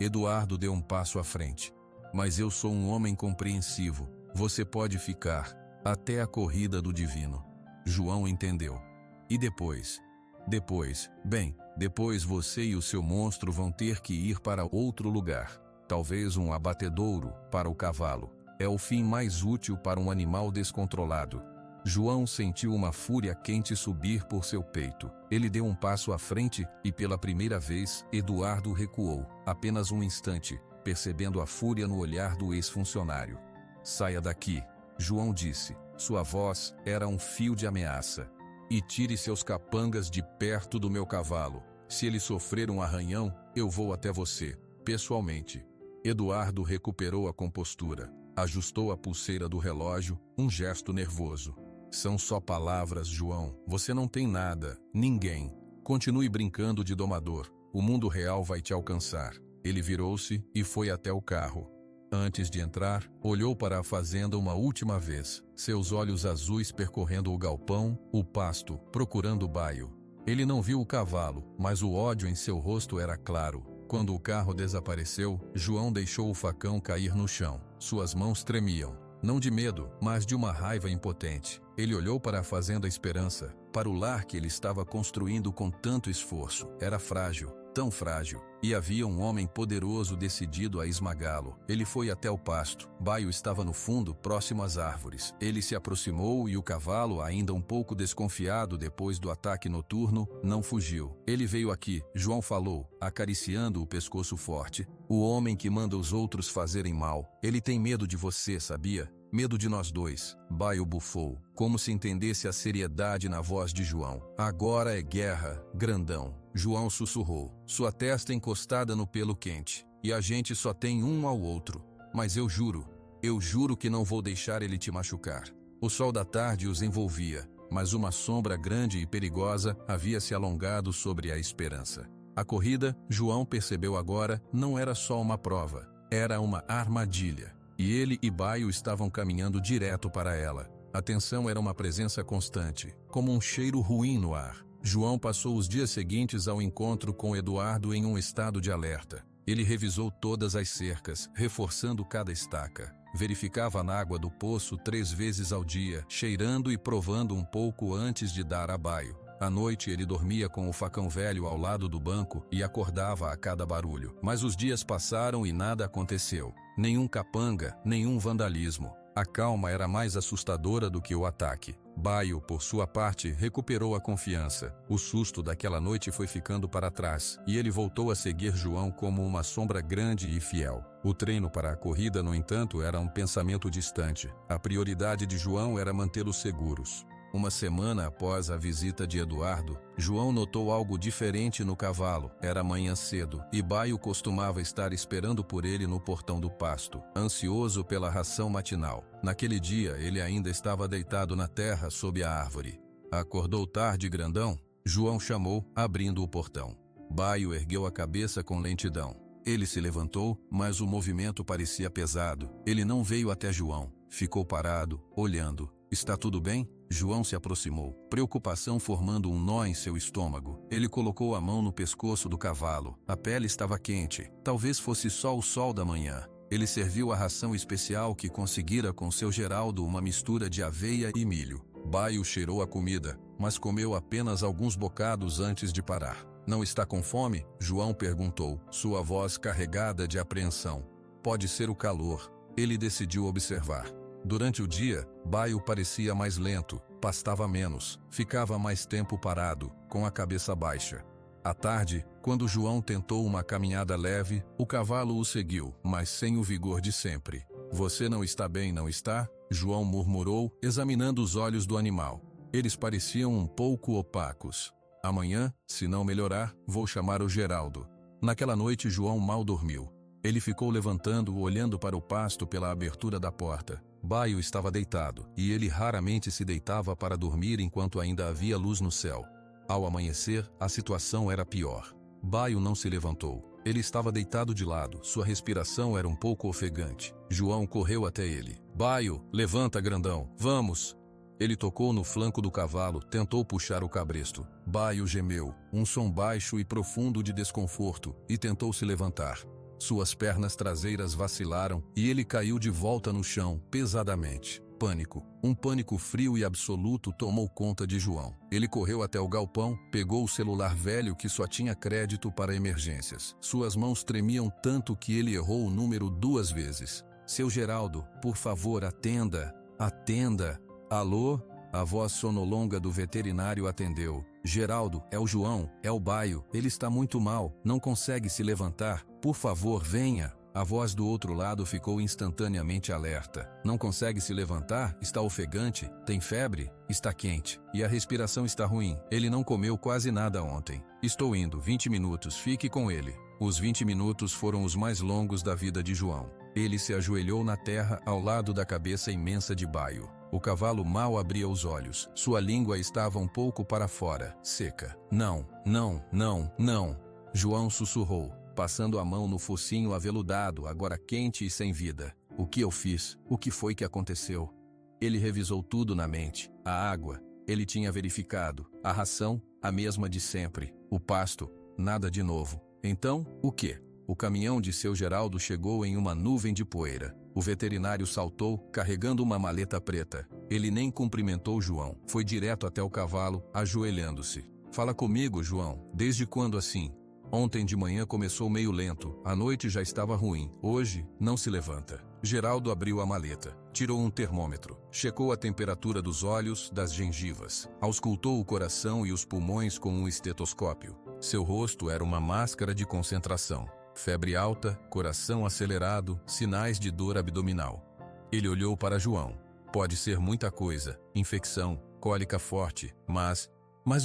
Eduardo deu um passo à frente. "Mas eu sou um homem compreensivo. Você pode ficar até a corrida do divino." João entendeu. "E depois?" Depois você e o seu monstro vão ter que ir para outro lugar. Talvez um abatedouro para o cavalo. É o fim mais útil para um animal descontrolado." João sentiu uma fúria quente subir por seu peito. Ele deu um passo à frente e, pela primeira vez, Eduardo recuou. Apenas um instante, percebendo a fúria no olhar do ex-funcionário. "Saia daqui," João disse. Sua voz era um fio de ameaça. "E tire seus capangas de perto do meu cavalo. Se ele sofrer um arranhão, eu vou até você, pessoalmente." Eduardo recuperou a compostura. Ajustou a pulseira do relógio, um gesto nervoso. São só palavras, João. Você não tem nada, ninguém. Continue brincando de domador. O mundo real vai te alcançar. Ele virou-se e foi até o carro. Antes de entrar, olhou para a fazenda uma última vez, seus olhos azuis percorrendo o galpão, o pasto, procurando o baio. Ele não viu o cavalo, mas o ódio em seu rosto era claro. Quando o carro desapareceu, João deixou o facão cair no chão. Suas mãos tremiam, não de medo, mas de uma raiva impotente. Ele olhou para a fazenda Esperança, para o lar que ele estava construindo com tanto esforço. Era frágil, tão frágil, e havia um homem poderoso decidido a esmagá-lo. Ele foi até o pasto. Baio estava no fundo, próximo às árvores. Ele se aproximou e o cavalo, ainda um pouco desconfiado depois do ataque noturno, não fugiu. Ele veio aqui, João falou, acariciando o pescoço forte. O homem que manda os outros fazerem mal. Ele tem medo de você, sabia? Medo de nós dois. Baio bufou, como se entendesse a seriedade na voz de João. Agora é guerra, grandão. João sussurrou, sua testa encostada no pelo quente. E a gente só tem um ao outro. Mas eu juro que não vou deixar ele te machucar. O sol da tarde os envolvia, mas uma sombra grande e perigosa havia se alongado sobre a Esperança. A corrida, João percebeu agora, não era só uma prova, era uma armadilha. E ele e Baio estavam caminhando direto para ela. A tensão era uma presença constante, como um cheiro ruim no ar. João passou os dias seguintes ao encontro com Eduardo em um estado de alerta. Ele revisou todas as cercas, reforçando cada estaca. Verificava a água do poço 3 vezes ao dia, cheirando e provando um pouco antes de dar a Baio. À noite ele dormia com o facão velho ao lado do banco e acordava a cada barulho. Mas os dias passaram e nada aconteceu. Nenhum capanga, nenhum vandalismo. A calma era mais assustadora do que o ataque. Baio, por sua parte, recuperou a confiança. O susto daquela noite foi ficando para trás, e ele voltou a seguir João como uma sombra grande e fiel. O treino para a corrida, no entanto, era um pensamento distante. A prioridade de João era mantê-los seguros. Uma semana após a visita de Eduardo, João notou algo diferente no cavalo. Era manhã cedo, e Baio costumava estar esperando por ele no portão do pasto, ansioso pela ração matinal. Naquele dia, ele ainda estava deitado na terra sob a árvore. Acordou tarde, grandão? João chamou, abrindo o portão. Baio ergueu a cabeça com lentidão. Ele se levantou, mas o movimento parecia pesado. Ele não veio até João. Ficou parado, olhando. Está tudo bem? João se aproximou, preocupação formando um nó em seu estômago. Ele colocou a mão no pescoço do cavalo. A pele estava quente. Talvez fosse só o sol da manhã. Ele serviu a ração especial que conseguira com seu Geraldo, uma mistura de aveia e milho. Baio cheirou a comida, mas comeu apenas alguns bocados antes de parar. Não está com fome? João perguntou, sua voz carregada de apreensão. Pode ser o calor. Ele decidiu observar. Durante o dia, Baio parecia mais lento, pastava menos, ficava mais tempo parado, com a cabeça baixa. À tarde, quando João tentou uma caminhada leve, o cavalo o seguiu, mas sem o vigor de sempre. Você não está bem, não está? João murmurou, examinando os olhos do animal. Eles pareciam um pouco opacos. Amanhã, se não melhorar, vou chamar o Geraldo. Naquela noite, João mal dormiu. Ele ficou levantando, olhando para o pasto pela abertura da porta. Baio estava deitado, e ele raramente se deitava para dormir enquanto ainda havia luz no céu. Ao amanhecer, a situação era pior. Baio não se levantou. Ele estava deitado de lado, sua respiração era um pouco ofegante. João correu até ele. Baio, levanta, grandão, vamos! Ele tocou no flanco do cavalo, tentou puxar o cabresto. Baio gemeu, um som baixo e profundo de desconforto, e tentou se levantar. Suas pernas traseiras vacilaram e ele caiu de volta no chão, pesadamente. Pânico. Um pânico frio e absoluto tomou conta de João. Ele correu até o galpão, pegou o celular velho que só tinha crédito para emergências. Suas mãos tremiam tanto que ele errou o número 2 vezes. Seu Geraldo, por favor, atenda. Atenda. Alô? A voz sonolonga do veterinário atendeu. Geraldo, é o João, é o Baio. Ele está muito mal, não consegue se levantar. Por favor, venha. A voz do outro lado ficou instantaneamente alerta. Não consegue se levantar? Está ofegante? Tem febre? Está quente. E a respiração está ruim. Ele não comeu quase nada ontem. Estou indo, 20 minutos, fique com ele. Os 20 minutos foram os mais longos da vida de João. Ele se ajoelhou na terra ao lado da cabeça imensa de Baio. O cavalo mal abria os olhos. Sua língua estava um pouco para fora, seca. Não, não, não, não. João sussurrou, passando a mão no focinho aveludado, agora quente e sem vida. O que eu fiz? O que foi que aconteceu? Ele revisou tudo na mente. A água, ele tinha verificado. A ração, a mesma de sempre. O pasto, nada de novo. Então, o quê? O caminhão de seu Geraldo chegou em uma nuvem de poeira. O veterinário saltou, carregando uma maleta preta. Ele nem cumprimentou João. Foi direto até o cavalo, ajoelhando-se. Fala comigo, João. Desde quando assim? Ontem de manhã começou meio lento. A noite já estava ruim. Hoje, não se levanta. Geraldo abriu a maleta. Tirou um termômetro. Checou a temperatura dos olhos, das gengivas. Auscultou o coração e os pulmões com um estetoscópio. Seu rosto era uma máscara de concentração. Febre alta, coração acelerado, sinais de dor abdominal. Ele olhou para João. Pode ser muita coisa, infecção, cólica forte, mas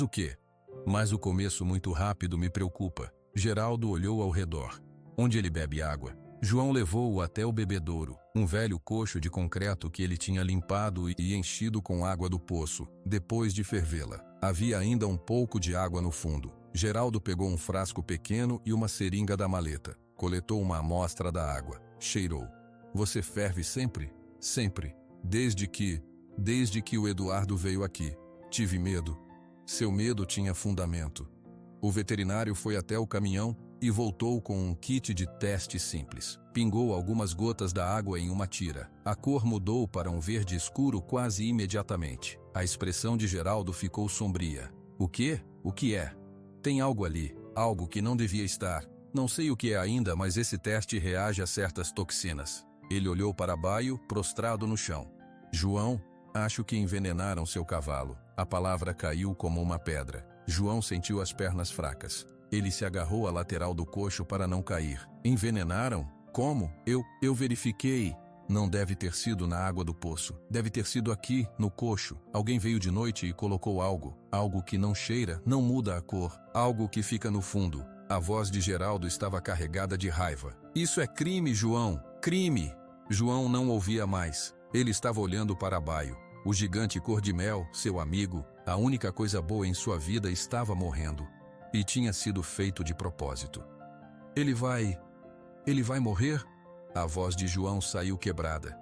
o quê? Mas o começo muito rápido me preocupa. Geraldo olhou ao redor. Onde ele bebe água? João levou-o até o bebedouro, um velho cocho de concreto que ele tinha limpado e enchido com água do poço, depois de fervê-la. Havia ainda um pouco de água no fundo. Geraldo pegou um frasco pequeno e uma seringa da maleta. Coletou uma amostra da água. Cheirou. Você ferve sempre? Sempre. Desde que o Eduardo veio aqui. Tive medo. Seu medo tinha fundamento. O veterinário foi até o caminhão e voltou com um kit de teste simples. Pingou algumas gotas da água em uma tira. A cor mudou para um verde escuro quase imediatamente. A expressão de Geraldo ficou sombria. O quê? O que é? Tem algo ali, algo que não devia estar. Não sei o que é ainda, mas esse teste reage a certas toxinas. Ele olhou para Baio, prostrado no chão. João, acho que envenenaram seu cavalo. A palavra caiu como uma pedra. João sentiu as pernas fracas. Ele se agarrou à lateral do cocho para não cair. Envenenaram? Como? Eu verifiquei. Não deve ter sido na água do poço. Deve ter sido aqui, no cocho. Alguém veio de noite e colocou algo. Algo que não cheira, não muda a cor. Algo que fica no fundo. A voz de Geraldo estava carregada de raiva. Isso é crime, João! Crime! João não ouvia mais. Ele estava olhando para Baio. O gigante cor-de-mel, seu amigo, a única coisa boa em sua vida, estava morrendo. E tinha sido feito de propósito. Ele vai morrer? A voz de João saiu quebrada.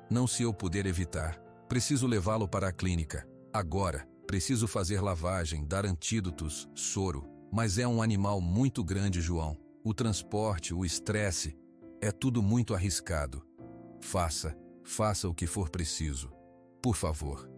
Não se eu puder evitar. Preciso levá-lo para a clínica. Agora. Preciso fazer lavagem, dar antídotos, soro. Mas é um animal muito grande, João. O transporte, o estresse. É tudo muito arriscado. Faça o que for preciso. Por favor.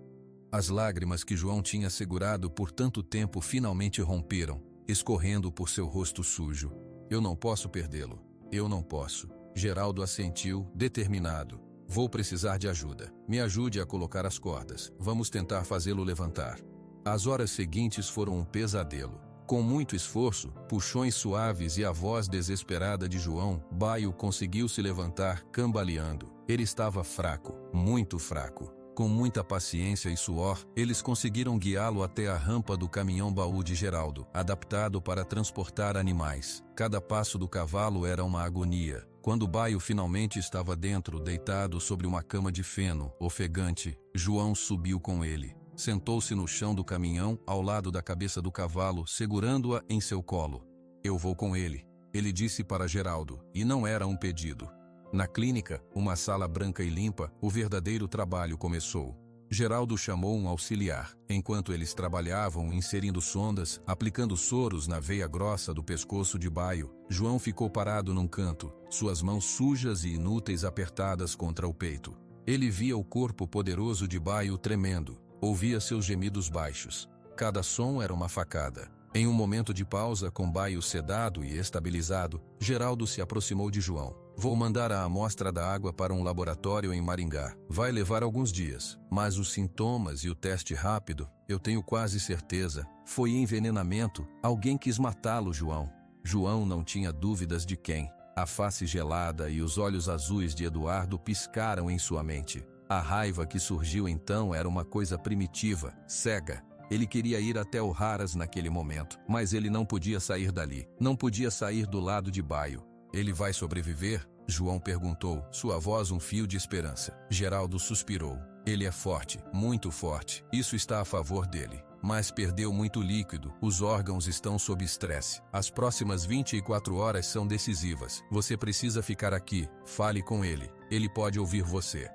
As lágrimas que João tinha segurado por tanto tempo finalmente romperam, escorrendo por seu rosto sujo. Eu não posso perdê-lo. Eu não posso. Geraldo assentiu, determinado. Vou precisar de ajuda. Me ajude a colocar as cordas. Vamos tentar fazê-lo levantar. As horas seguintes foram um pesadelo. Com muito esforço, puxões suaves e a voz desesperada de João, Baio conseguiu se levantar, cambaleando. Ele estava fraco, muito fraco. Com muita paciência e suor, eles conseguiram guiá-lo até a rampa do caminhão-baú de Geraldo, adaptado para transportar animais. Cada passo do cavalo era uma agonia. Quando Baio finalmente estava dentro, deitado sobre uma cama de feno, ofegante, João subiu com ele. Sentou-se no chão do caminhão, ao lado da cabeça do cavalo, segurando-a em seu colo. Eu vou com ele, ele disse para Geraldo, e não era um pedido. Na clínica, uma sala branca e limpa, o verdadeiro trabalho começou. Geraldo chamou um auxiliar. Enquanto eles trabalhavam inserindo sondas, aplicando soros na veia grossa do pescoço de Baio, João ficou parado num canto, suas mãos sujas e inúteis apertadas contra o peito. Ele via o corpo poderoso de Baio tremendo, ouvia seus gemidos baixos. Cada som era uma facada. Em um momento de pausa, com Baio sedado e estabilizado, Geraldo se aproximou de João. Vou mandar a amostra da água para um laboratório em Maringá. Vai levar alguns dias, mas os sintomas e o teste rápido, eu tenho quase certeza, foi envenenamento. Alguém quis matá-lo, João. João não tinha dúvidas de quem. A face gelada e os olhos azuis de Eduardo piscaram em sua mente. A raiva que surgiu então era uma coisa primitiva, cega. Ele queria ir até o Haras naquele momento, mas ele não podia sair dali. Não podia sair do lado de Baio. Ele vai sobreviver? João perguntou, sua voz um fio de esperança. Geraldo suspirou. Ele é forte, muito forte. Isso está a favor dele. Mas perdeu muito líquido. Os órgãos estão sob estresse. As próximas 24 horas são decisivas. Você precisa ficar aqui. Fale com ele. Ele pode ouvir você.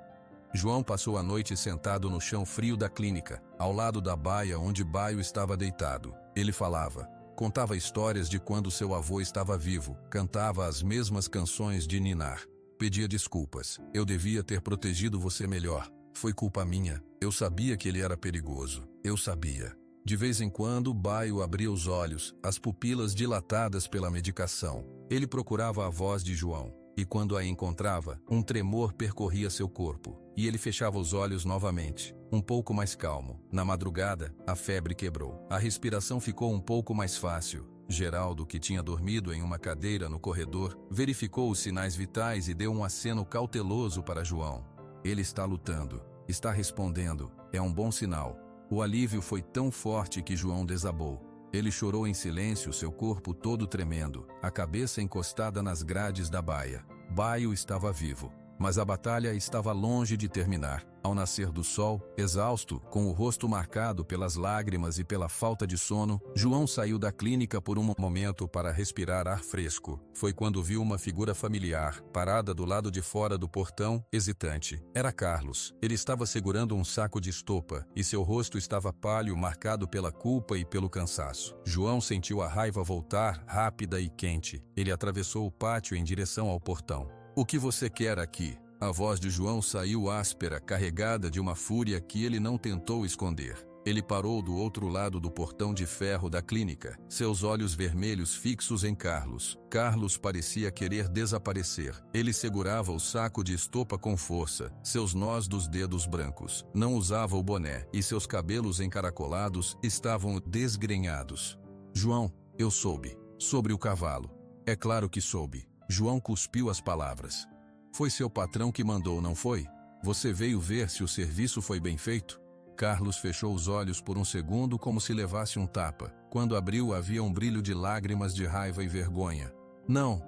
João passou a noite sentado no chão frio da clínica, ao lado da baia onde Baio estava deitado. Ele falava. Contava histórias de quando seu avô estava vivo, cantava as mesmas canções de ninar. Pedia desculpas. Eu devia ter protegido você melhor. Foi culpa minha. Eu sabia que ele era perigoso. Eu sabia. De vez em quando, Baio abria os olhos, as pupilas dilatadas pela medicação. Ele procurava a voz de João. E quando a encontrava, um tremor percorria seu corpo. E ele fechava os olhos novamente, um pouco mais calmo. Na madrugada, a febre quebrou. A respiração ficou um pouco mais fácil. Geraldo, que tinha dormido em uma cadeira no corredor, verificou os sinais vitais e deu um aceno cauteloso para João. Ele está lutando. Está respondendo. É um bom sinal. O alívio foi tão forte que João desabou. Ele chorou em silêncio, seu corpo todo tremendo, a cabeça encostada nas grades da baia. Baio estava vivo, mas a batalha estava longe de terminar. Ao nascer do sol, exausto, com o rosto marcado pelas lágrimas e pela falta de sono, João saiu da clínica por um momento para respirar ar fresco. Foi quando viu uma figura familiar, parada do lado de fora do portão, hesitante. Era Carlos. Ele estava segurando um saco de estopa, e seu rosto estava pálido, marcado pela culpa e pelo cansaço. João sentiu a raiva voltar, rápida e quente. Ele atravessou o pátio em direção ao portão. O que você quer aqui? A voz de João saiu áspera, carregada de uma fúria que ele não tentou esconder. Ele parou do outro lado do portão de ferro da clínica, seus olhos vermelhos fixos em Carlos. Carlos parecia querer desaparecer. Ele segurava o saco de estopa com força, seus nós dos dedos brancos. Não usava o boné, e seus cabelos encaracolados estavam desgrenhados. João, eu soube. Sobre o cavalo. É claro que soube. João cuspiu as palavras. Foi seu patrão que mandou, não foi? Você veio ver se o serviço foi bem feito? Carlos fechou os olhos por um segundo como se levasse um tapa. Quando abriu, havia um brilho de lágrimas de raiva e vergonha. Não.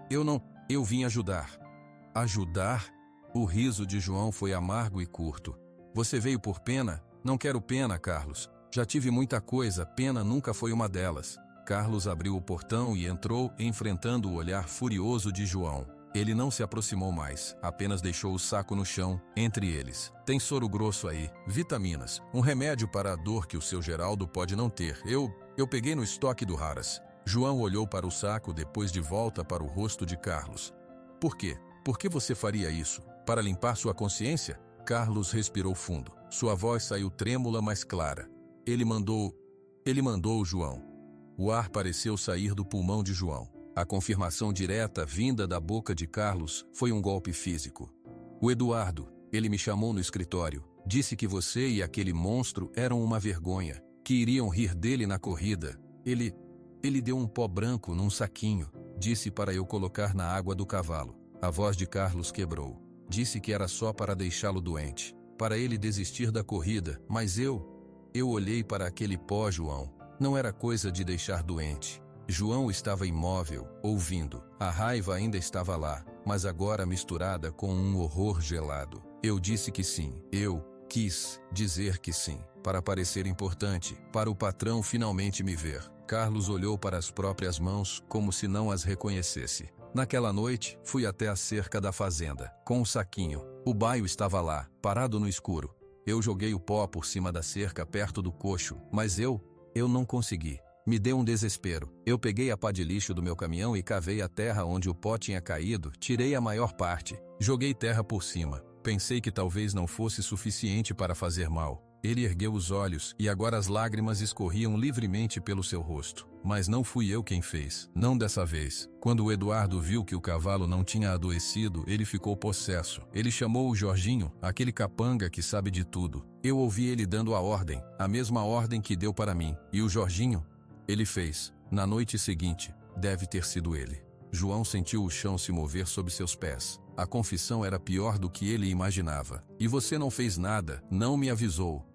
Eu vim ajudar. Ajudar? O riso de João foi amargo e curto. Você veio por pena? Não quero pena, Carlos. Já tive muita coisa, pena nunca foi uma delas. Carlos abriu o portão e entrou, enfrentando o olhar furioso de João. Ele não se aproximou mais, apenas deixou o saco no chão, entre eles. Tem soro grosso aí, vitaminas, um remédio para a dor que o seu Geraldo pode não ter. Eu peguei no estoque do Raras. João olhou para o saco, depois de volta para o rosto de Carlos. Por quê? Por que você faria isso? Para limpar sua consciência? Carlos respirou fundo. Sua voz saiu trêmula, mas clara. Ele mandou João. O ar pareceu sair do pulmão de João. A confirmação direta vinda da boca de Carlos foi um golpe físico. O Eduardo, ele me chamou no escritório, disse que você e aquele monstro eram uma vergonha, que iriam rir dele na corrida. Ele deu um pó branco num saquinho, disse para eu colocar na água do cavalo. A voz de Carlos quebrou. Disse que era só para deixá-lo doente, para ele desistir da corrida, mas eu olhei para aquele pó, João. Não era coisa de deixar doente. João estava imóvel, ouvindo. A raiva ainda estava lá, mas agora misturada com um horror gelado. Eu disse que sim. Eu quis dizer que sim, para parecer importante, para o patrão finalmente me ver. Carlos olhou para as próprias mãos como se não as reconhecesse. Naquela noite, fui até a cerca da fazenda, com um saquinho. O Baio estava lá, parado no escuro. Eu joguei o pó por cima da cerca perto do coxo, mas eu não consegui. Me deu um desespero. Eu peguei a pá de lixo do meu caminhão e cavei a terra onde o pó tinha caído, tirei a maior parte. Joguei terra por cima. Pensei que talvez não fosse suficiente para fazer mal. Ele ergueu os olhos e agora as lágrimas escorriam livremente pelo seu rosto. Mas não fui eu quem fez. Não dessa vez. Quando o Eduardo viu que o cavalo não tinha adoecido, ele ficou possesso. Ele chamou o Jorginho, aquele capanga que sabe de tudo. Eu ouvi ele dando a ordem, a mesma ordem que deu para mim. E o Jorginho? Ele fez. Na noite seguinte, deve ter sido ele. João sentiu o chão se mover sob seus pés. A confissão era pior do que ele imaginava. E você não fez nada, não me avisou.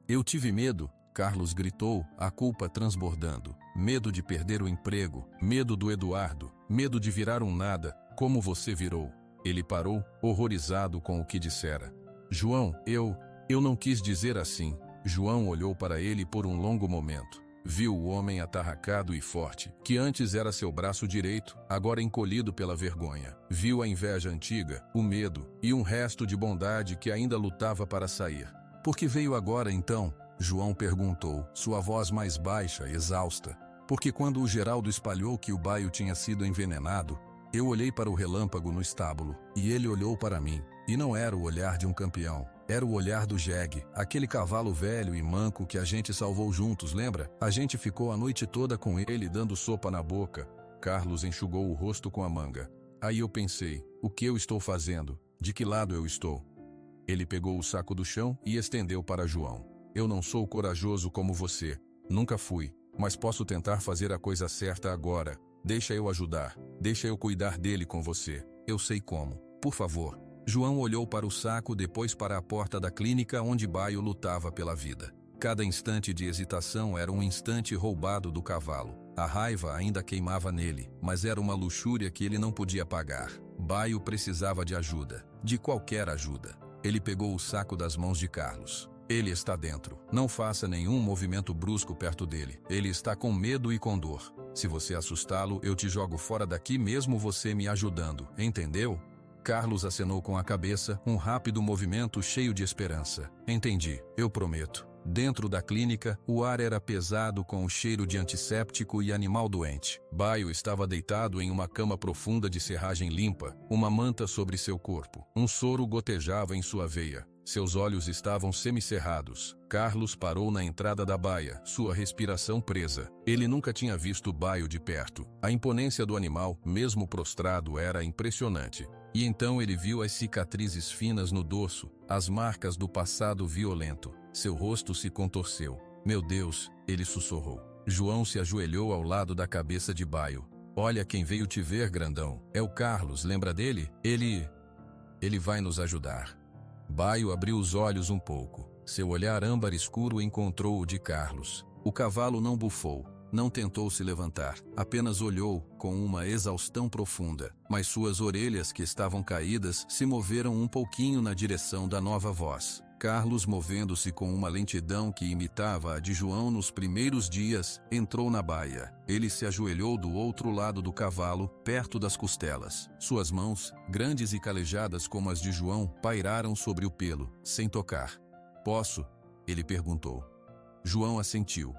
Eu tive medo, Carlos gritou, a culpa transbordando. Medo de perder o emprego, medo do Eduardo, medo de virar um nada, como você virou. Ele parou, horrorizado com o que dissera. João, eu não quis dizer assim. João olhou para ele por um longo momento. Viu o homem atarracado e forte, que antes era seu braço direito, agora encolhido pela vergonha. Viu a inveja antiga, o medo e um resto de bondade que ainda lutava para sair. Por que veio agora então? João perguntou, sua voz mais baixa, exausta. Porque quando o Geraldo espalhou que o Baio tinha sido envenenado, eu olhei para o relâmpago no estábulo, e ele olhou para mim. E não era o olhar de um campeão, era o olhar do Jeg, aquele cavalo velho e manco que a gente salvou juntos, lembra? A gente ficou a noite toda com ele dando sopa na boca. Carlos enxugou o rosto com a manga. Aí eu pensei, o que eu estou fazendo? De que lado eu estou? Ele pegou o saco do chão e estendeu para João. Eu não sou corajoso como você, nunca fui, mas posso tentar fazer a coisa certa agora. Deixa eu ajudar, deixa eu cuidar dele com você. Eu sei como, por favor. João olhou para o saco, depois para a porta da clínica onde Baio lutava pela vida. Cada instante de hesitação era um instante roubado do cavalo. A raiva ainda queimava nele, mas era uma luxúria que ele não podia pagar. Baio precisava de ajuda, de qualquer ajuda. Ele pegou o saco das mãos de Carlos. Ele está dentro. Não faça nenhum movimento brusco perto dele. Ele está com medo e com dor. Se você assustá-lo, eu te jogo fora daqui mesmo você me ajudando, entendeu? Carlos acenou com a cabeça, um rápido movimento cheio de esperança. Entendi, eu prometo. Dentro da clínica, o ar era pesado com o cheiro de antisséptico e animal doente. Baio estava deitado em uma cama profunda de serragem limpa, uma manta sobre seu corpo. Um soro gotejava em sua veia. Seus olhos estavam semicerrados. Carlos parou na entrada da baia, sua respiração presa. Ele nunca tinha visto Baio de perto. A imponência do animal, mesmo prostrado, era impressionante. E então ele viu as cicatrizes finas no dorso, as marcas do passado violento. Seu rosto se contorceu. Meu Deus, ele sussurrou. João se ajoelhou ao lado da cabeça de Baio. Olha quem veio te ver, grandão. É o Carlos, lembra dele? Ele vai nos ajudar. Baio abriu os olhos um pouco. Seu olhar âmbar escuro encontrou o de Carlos. O cavalo não bufou, não tentou se levantar, apenas olhou com uma exaustão profunda. Mas suas orelhas, que estavam caídas, se moveram um pouquinho na direção da nova voz. Carlos, movendo-se com uma lentidão que imitava a de João nos primeiros dias, entrou na baia. Ele se ajoelhou do outro lado do cavalo, perto das costelas. Suas mãos, grandes e calejadas como as de João, pairaram sobre o pelo, sem tocar. Posso? Ele perguntou. João assentiu.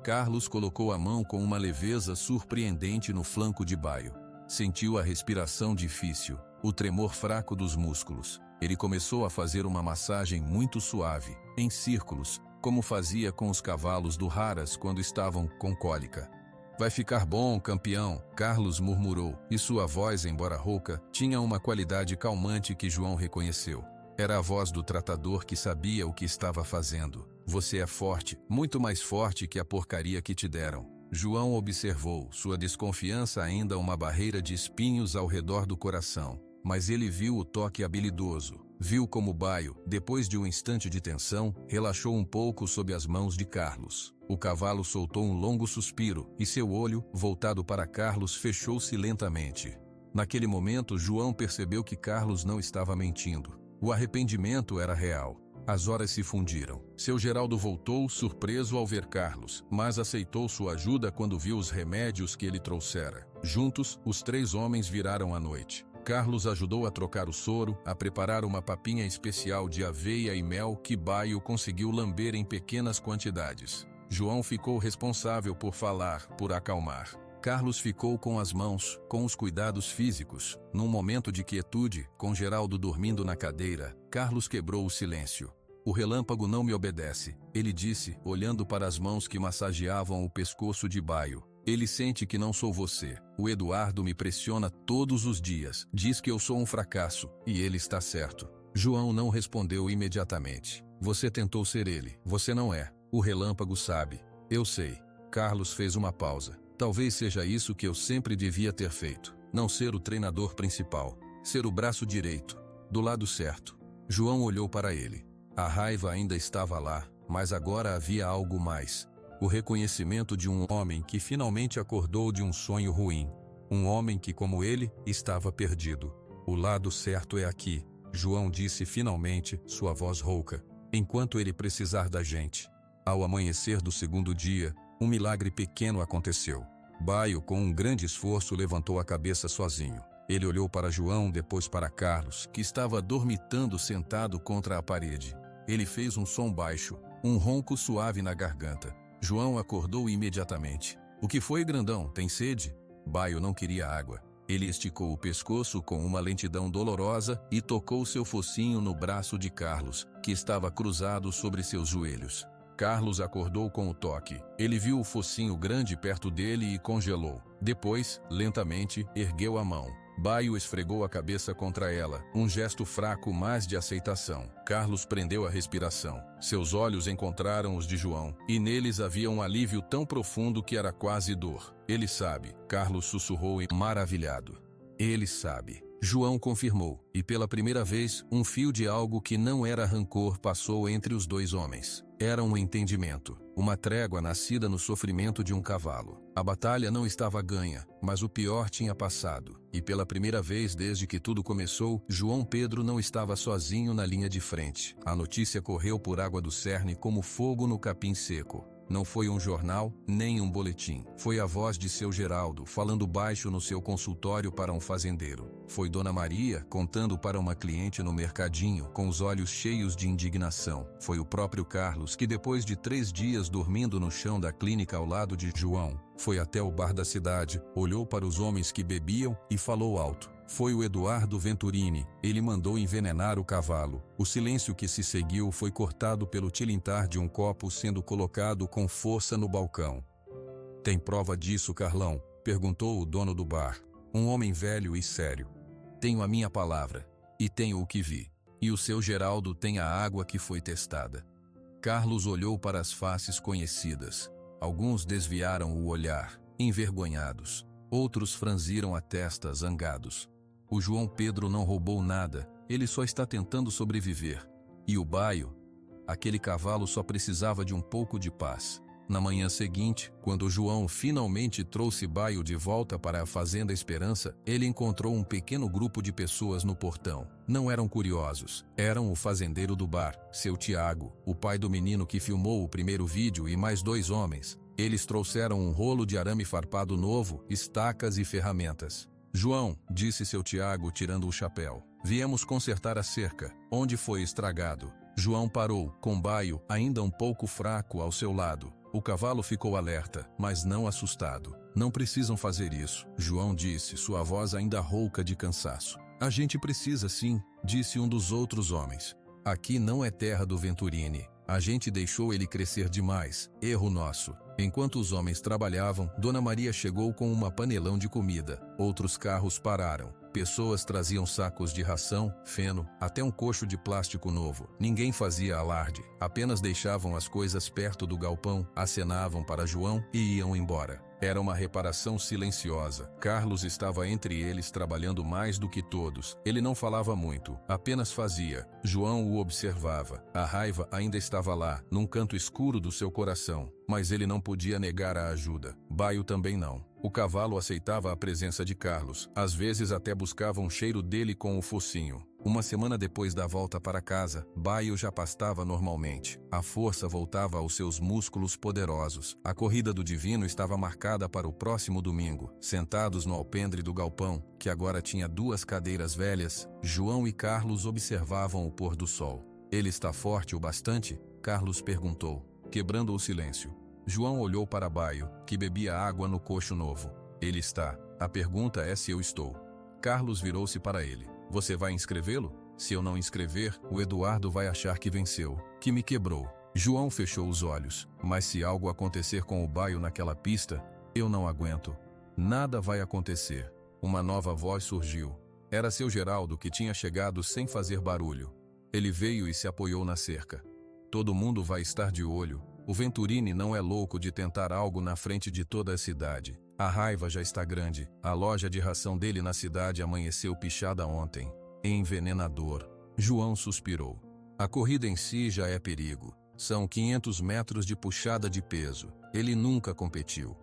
Carlos colocou a mão com uma leveza surpreendente no flanco de Baio. Sentiu a respiração difícil, o tremor fraco dos músculos. Ele começou a fazer uma massagem muito suave, em círculos, como fazia com os cavalos do Haras quando estavam com cólica. Vai ficar bom, campeão, Carlos murmurou, e sua voz, embora rouca, tinha uma qualidade calmante que João reconheceu. Era a voz do tratador que sabia o que estava fazendo. Você é forte, muito mais forte que a porcaria que te deram. João observou, sua desconfiança ainda uma barreira de espinhos ao redor do coração. Mas ele viu o toque habilidoso. Viu como Baio, depois de um instante de tensão, relaxou um pouco sob as mãos de Carlos. O cavalo soltou um longo suspiro, e seu olho, voltado para Carlos, fechou-se lentamente. Naquele momento, João percebeu que Carlos não estava mentindo. O arrependimento era real. As horas se fundiram. Seu Geraldo voltou, surpreso ao ver Carlos, mas aceitou sua ajuda quando viu os remédios que ele trouxera. Juntos, os três homens viraram a noite. Carlos ajudou a trocar o soro, a preparar uma papinha especial de aveia e mel que Baio conseguiu lamber em pequenas quantidades. João ficou responsável por falar, por acalmar. Carlos ficou com as mãos, com os cuidados físicos. Num momento de quietude, com Geraldo dormindo na cadeira, Carlos quebrou o silêncio. O relâmpago não me obedece, ele disse, olhando para as mãos que massageavam o pescoço de Baio. Ele sente que não sou você. O Eduardo me pressiona todos os dias. Diz que eu sou um fracasso. E ele está certo. João não respondeu imediatamente. Você tentou ser ele. Você não é. O relâmpago sabe. Eu sei. Carlos fez uma pausa. Talvez seja isso que eu sempre devia ter feito. Não ser o treinador principal. Ser o braço direito. Do lado certo. João olhou para ele. A raiva ainda estava lá, mas agora havia algo mais. O reconhecimento de um homem que finalmente acordou de um sonho ruim. Um homem que, como ele, estava perdido. O lado certo é aqui, João disse finalmente, sua voz rouca, enquanto ele precisar da gente. Ao amanhecer do segundo dia, um milagre pequeno aconteceu. Baio, com um grande esforço, levantou a cabeça sozinho. Ele olhou para João, depois para Carlos, que estava dormitando sentado contra a parede. Ele fez um som baixo, um ronco suave na garganta. João acordou imediatamente. O que foi, grandão? Tem sede? Baio não queria água. Ele esticou o pescoço com uma lentidão dolorosa e tocou seu focinho no braço de Carlos, que estava cruzado sobre seus joelhos. Carlos acordou com o toque. Ele viu o focinho grande perto dele e congelou. Depois, lentamente, ergueu a mão. Baio esfregou a cabeça contra ela, um gesto fraco, mas de aceitação. Carlos prendeu a respiração. Seus olhos encontraram os de João, e neles havia um alívio tão profundo que era quase dor. Ele sabe, Carlos sussurrou maravilhado. Ele sabe. João confirmou, e pela primeira vez, um fio de algo que não era rancor passou entre os dois homens. Era um entendimento, uma trégua nascida no sofrimento de um cavalo. A batalha não estava ganha, mas o pior tinha passado. E pela primeira vez desde que tudo começou, João Pedro não estava sozinho na linha de frente. A notícia correu por água do cerne como fogo no capim seco. Não foi um jornal, nem um boletim. Foi a voz de seu Geraldo, falando baixo no seu consultório para um fazendeiro. Foi Dona Maria, contando para uma cliente no mercadinho, com os olhos cheios de indignação. Foi o próprio Carlos, que depois de 3 dias dormindo no chão da clínica ao lado de João, foi até o bar da cidade, olhou para os homens que bebiam e falou alto. Foi o Eduardo Venturini. Ele mandou envenenar o cavalo. O silêncio que se seguiu foi cortado pelo tilintar de um copo sendo colocado com força no balcão. Tem prova disso, Carlão? Perguntou o dono do bar. Um homem velho e sério. Tenho a minha palavra. E tenho o que vi. E o seu Geraldo tem a água que foi testada. Carlos olhou para as faces conhecidas. Alguns desviaram o olhar, envergonhados. Outros franziram a testa, zangados. O João Pedro não roubou nada, ele só está tentando sobreviver. E o Baio? Aquele cavalo só precisava de um pouco de paz. Na manhã seguinte, quando João finalmente trouxe Baio de volta para a Fazenda Esperança, ele encontrou um pequeno grupo de pessoas no portão. Não eram curiosos, eram o fazendeiro do bar, seu Tiago, o pai do menino que filmou o primeiro vídeo e mais 2 homens. Eles trouxeram um rolo de arame farpado novo, estacas e ferramentas. João, disse seu Tiago tirando o chapéu, viemos consertar a cerca, onde foi estragado. João parou, com Baio ainda um pouco fraco ao seu lado. O cavalo ficou alerta, mas não assustado. Não precisam fazer isso, João disse, sua voz ainda rouca de cansaço. A gente precisa sim, disse um dos outros homens. Aqui não é terra do Venturini. A gente deixou ele crescer demais, erro nosso. Enquanto os homens trabalhavam, Dona Maria chegou com uma panelão de comida. Outros carros pararam. Pessoas traziam sacos de ração, feno, até um coxo de plástico novo. Ninguém fazia alarde, apenas deixavam as coisas perto do galpão, acenavam para João e iam embora. Era uma reparação silenciosa. Carlos estava entre eles trabalhando mais do que todos. Ele não falava muito, apenas fazia. João o observava. A raiva ainda estava lá, num canto escuro do seu coração. Mas ele não podia negar a ajuda. Baio também não. O cavalo aceitava a presença de Carlos. Às vezes até buscava um cheiro dele com o focinho. Uma semana depois da volta para casa, Baio já pastava normalmente. A força voltava aos seus músculos poderosos. A corrida do divino estava marcada para o próximo domingo. Sentados no alpendre do galpão, que agora tinha 2 cadeiras velhas, João e Carlos observavam o pôr do sol. Ele está forte o bastante? Carlos perguntou, quebrando o silêncio. João olhou para Baio, que bebia água no coxo novo. Ele está. A pergunta é se eu estou. Carlos virou-se para ele. Você vai inscrevê-lo? Se eu não inscrever, o Eduardo vai achar que venceu, que me quebrou. João fechou os olhos. Mas se algo acontecer com o Baio naquela pista, eu não aguento. Nada vai acontecer. Uma nova voz surgiu. Era seu Geraldo, que tinha chegado sem fazer barulho. Ele veio e se apoiou na cerca. Todo mundo vai estar de olho. O Venturini não é louco de tentar algo na frente de toda a cidade. A raiva já está grande. A loja de ração dele na cidade amanheceu pichada ontem. Envenenador. João suspirou. A corrida em si já é perigo. São 500 metros de puxada de peso. Ele nunca competiu.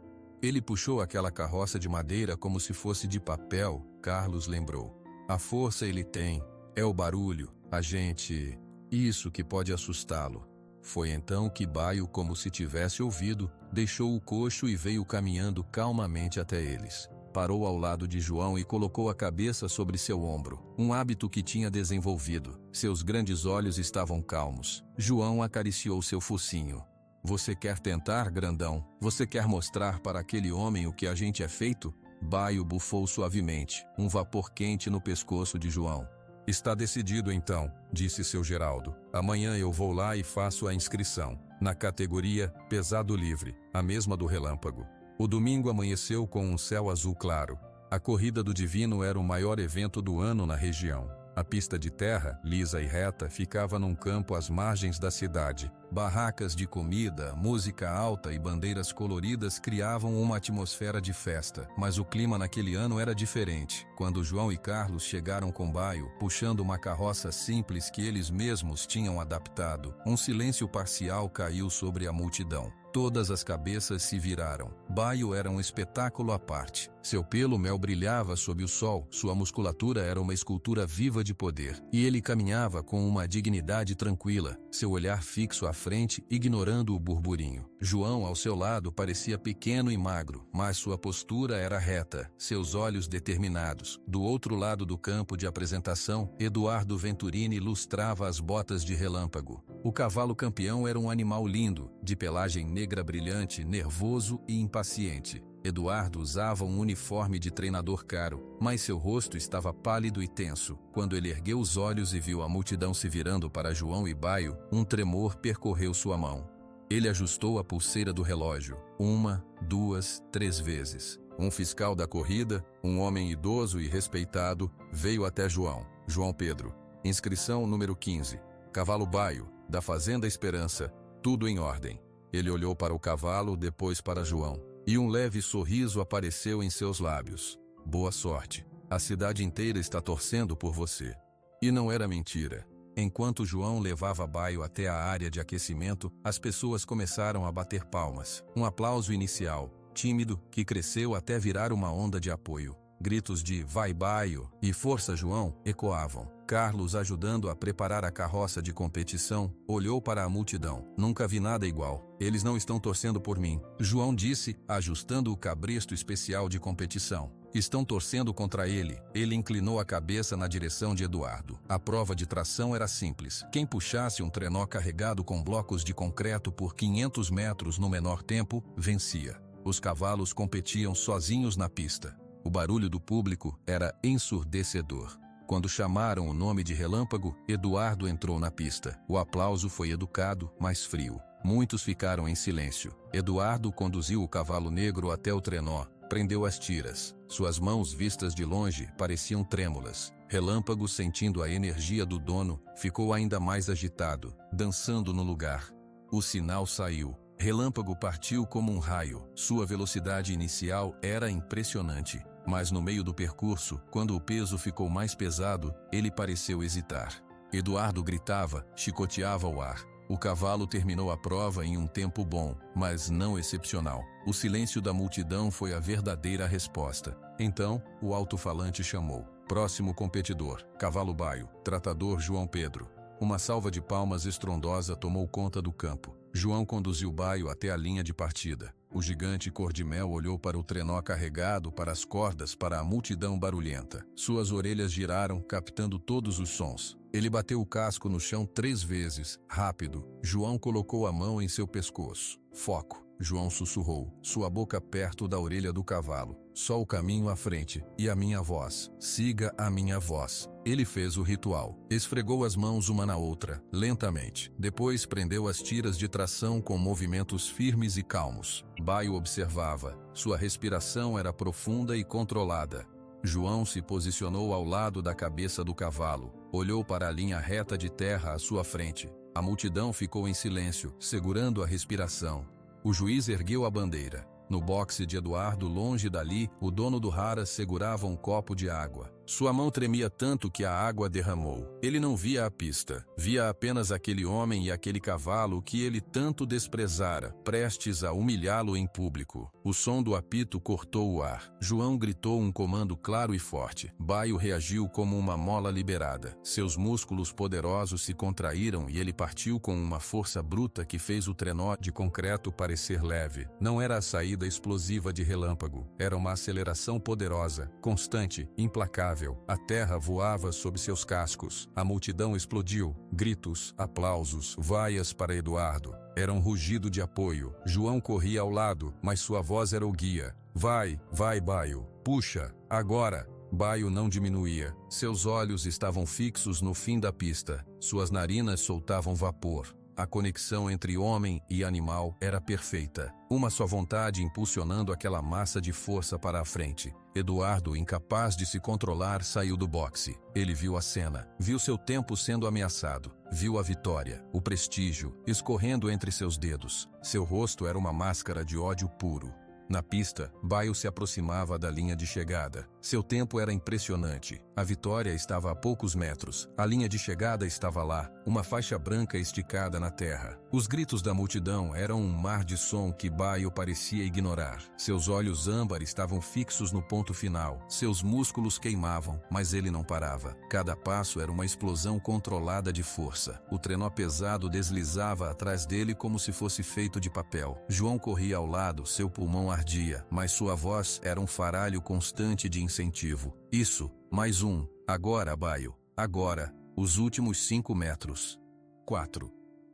Ele puxou aquela carroça de madeira como se fosse de papel, Carlos lembrou. A força ele tem. É o barulho. A gente... Isso que pode assustá-lo. Foi então que Baio, como se tivesse ouvido, deixou o coxo e veio caminhando calmamente até eles. Parou ao lado de João e colocou a cabeça sobre seu ombro, um hábito que tinha desenvolvido. Seus grandes olhos estavam calmos. João acariciou seu focinho. Você quer tentar, grandão? Você quer mostrar para aquele homem o que a gente é feito? Baio bufou suavemente, um vapor quente no pescoço de João. Está decidido então, disse seu Geraldo. Amanhã eu vou lá e faço a inscrição, na categoria pesado livre, a mesma do relâmpago. O domingo amanheceu com um céu azul claro. A corrida do Divino era o maior evento do ano na região. A pista de terra, lisa e reta, ficava num campo às margens da cidade. Barracas de comida, música alta e bandeiras coloridas criavam uma atmosfera de festa. Mas o clima naquele ano era diferente. Quando João e Carlos chegaram com Baio, puxando uma carroça simples que eles mesmos tinham adaptado, um silêncio parcial caiu sobre a multidão. Todas as cabeças se viraram. Baio era um espetáculo à parte. Seu pelo mel brilhava sob o sol, sua musculatura era uma escultura viva de poder. E ele caminhava com uma dignidade tranquila, seu olhar fixo à frente, ignorando o burburinho. João, ao seu lado, parecia pequeno e magro, mas sua postura era reta, seus olhos determinados. Do outro lado do campo de apresentação, Eduardo Venturini lustrava as botas de relâmpago. O cavalo campeão era um animal lindo, de pelagem negra brilhante, nervoso e impaciente. Eduardo usava um uniforme de treinador caro, mas seu rosto estava pálido e tenso. Quando ele ergueu os olhos e viu a multidão se virando para João e Baio, um tremor percorreu sua mão. Ele ajustou a pulseira do relógio, 1, 2, 3 vezes. Um fiscal da corrida, um homem idoso e respeitado, veio até João. João Pedro. Inscrição número 15. Cavalo Baio, da Fazenda Esperança, tudo em ordem. Ele olhou para o cavalo, depois para João, e um leve sorriso apareceu em seus lábios. Boa sorte. A cidade inteira está torcendo por você. E não era mentira. Enquanto João levava Baio até a área de aquecimento, as pessoas começaram a bater palmas. Um aplauso inicial, tímido, que cresceu até virar uma onda de apoio. Gritos de "Vai Baio" e "Força João" ecoavam. Carlos, ajudando a preparar a carroça de competição, olhou para a multidão. Nunca vi nada igual. Eles não estão torcendo por mim, João disse, ajustando o cabresto especial de competição. Estão torcendo contra ele. Ele inclinou a cabeça na direção de Eduardo. A prova de tração era simples. Quem puxasse um trenó carregado com blocos de concreto por 500 metros no menor tempo, vencia. Os cavalos competiam sozinhos na pista. O barulho do público era ensurdecedor. Quando chamaram o nome de Relâmpago, Eduardo entrou na pista. O aplauso foi educado, mas frio. Muitos ficaram em silêncio. Eduardo conduziu o cavalo negro até o trenó, prendeu as tiras. Suas mãos, vistas de longe, pareciam trêmulas. Relâmpago, sentindo a energia do dono, ficou ainda mais agitado, dançando no lugar. O sinal saiu. Relâmpago partiu como um raio. Sua velocidade inicial era impressionante. Mas no meio do percurso, quando o peso ficou mais pesado, ele pareceu hesitar. Eduardo gritava, chicoteava o ar. O cavalo terminou a prova em um tempo bom, mas não excepcional. O silêncio da multidão foi a verdadeira resposta. Então, o alto-falante chamou. Próximo competidor, Cavalo Baio, tratador João Pedro. Uma salva de palmas estrondosa tomou conta do campo. João conduziu Baio até a linha de partida. O gigante cor-de-mel olhou para o trenó carregado, para as cordas, para a multidão barulhenta. Suas orelhas giraram, captando todos os sons. Ele bateu o casco no chão 3 vezes, rápido. João colocou a mão em seu pescoço. Foco. João sussurrou, sua boca perto da orelha do cavalo. Só o caminho à frente, e a minha voz. Siga a minha voz. Ele fez o ritual. Esfregou as mãos uma na outra, lentamente. Depois prendeu as tiras de tração com movimentos firmes e calmos. Baio observava. Sua respiração era profunda e controlada. João se posicionou ao lado da cabeça do cavalo. Olhou para a linha reta de terra à sua frente. A multidão ficou em silêncio, segurando a respiração. O juiz ergueu a bandeira. No boxe de Eduardo, longe dali, o dono do Haras segurava um copo de água. Sua mão tremia tanto que a água derramou. Ele não via a pista. Via apenas aquele homem e aquele cavalo que ele tanto desprezara, prestes a humilhá-lo em público. O som do apito cortou o ar. João gritou um comando claro e forte. Baio reagiu como uma mola liberada. Seus músculos poderosos se contraíram e ele partiu com uma força bruta que fez o trenó de concreto parecer leve. Não era a saída explosiva de relâmpago. Era uma aceleração poderosa, constante, implacável. A terra voava sob seus cascos. A multidão explodiu. Gritos, aplausos, vaias para Eduardo. Era um rugido de apoio. João corria ao lado, mas sua voz era o guia. Vai, Baio. Puxa, agora. Baio não diminuía. Seus olhos estavam fixos no fim da pista. Suas narinas soltavam vapor. A conexão entre homem e animal era perfeita. Uma só vontade impulsionando aquela massa de força para a frente. Eduardo, incapaz de se controlar, saiu do boxe. Ele viu a cena. Viu seu tempo sendo ameaçado. Viu a vitória, o prestígio, escorrendo entre seus dedos. Seu rosto era uma máscara de ódio puro. Na pista, Baio se aproximava da linha de chegada. Seu tempo era impressionante. A vitória estava a poucos metros. A linha de chegada estava lá, uma faixa branca esticada na terra. Os gritos da multidão eram um mar de som que Baio parecia ignorar. Seus olhos âmbar estavam fixos no ponto final. Seus músculos queimavam, mas ele não parava. Cada passo era uma explosão controlada de força. O trenó pesado deslizava atrás dele como se fosse feito de papel. João corria ao lado, seu pulmão ardia, mas sua voz era um faralho constante de incentivo. Isso, mais um. Agora, Baio. Agora. Os últimos 5 metros. 4.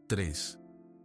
3.